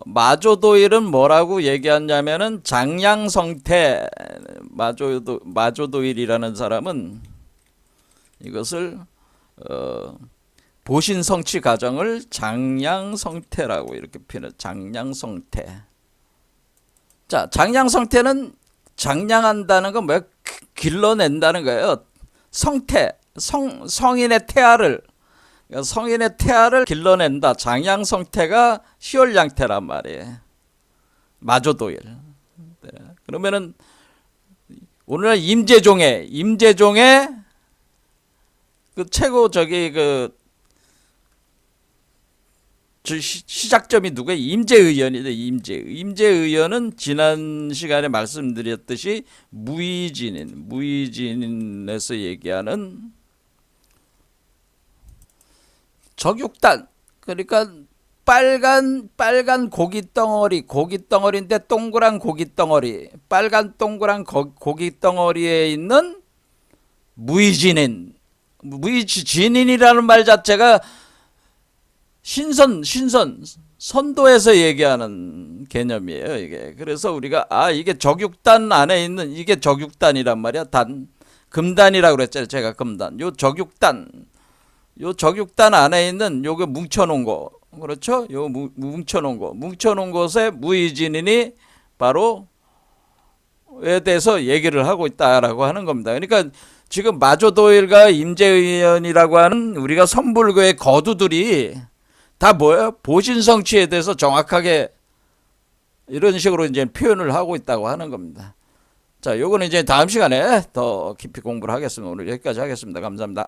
마조도일은 뭐라고 얘기하냐면은 장량성태. 마조도일이라는 사람은 이것을 보신성취 과정을 장량성태라고 이렇게 표현해. 장량성태. 자, 장량성태는 장량한다는 건 뭐야? 길러낸다는 거예요. 성태, 성인의 태아를, 성인의 태아를 길러낸다. 장량성태가 10월 양태란 말이에요. 마조도일. 네. 그러면은 오늘날 임재종의 그 최고 시작점이 누구예요? 임재의연이죠. 임재의연은 지난 시간에 말씀드렸듯이 무의진인에서 얘기하는 적육단, 그러니까 빨간 고깃덩어리인데 동그란 고깃덩어리, 빨간 동그란 고깃덩어리에 있는 무의진인이라는 말 자체가 선도에서 얘기하는 개념이에요, 이게. 그래서 우리가, 이게 적육단 안에 있는, 이게 적육단이란 말이야. 금단이라고 그랬잖아요. 제가 금단. 요 적육단 안에 있는 요게 뭉쳐놓은 거. 그렇죠? 요 뭉쳐놓은 것에 무의진인이 바로 에 대해서 얘기를 하고 있다라고 하는 겁니다. 그러니까 지금 마조도일과 임재의연이라고 하는 우리가 선불교의 거두들이 다 뭐예요? 보신성취에 대해서 정확하게 이런 식으로 이제 표현을 하고 있다고 하는 겁니다. 자, 요거는 이제 다음 시간에 더 깊이 공부를 하겠습니다. 오늘 여기까지 하겠습니다. 감사합니다.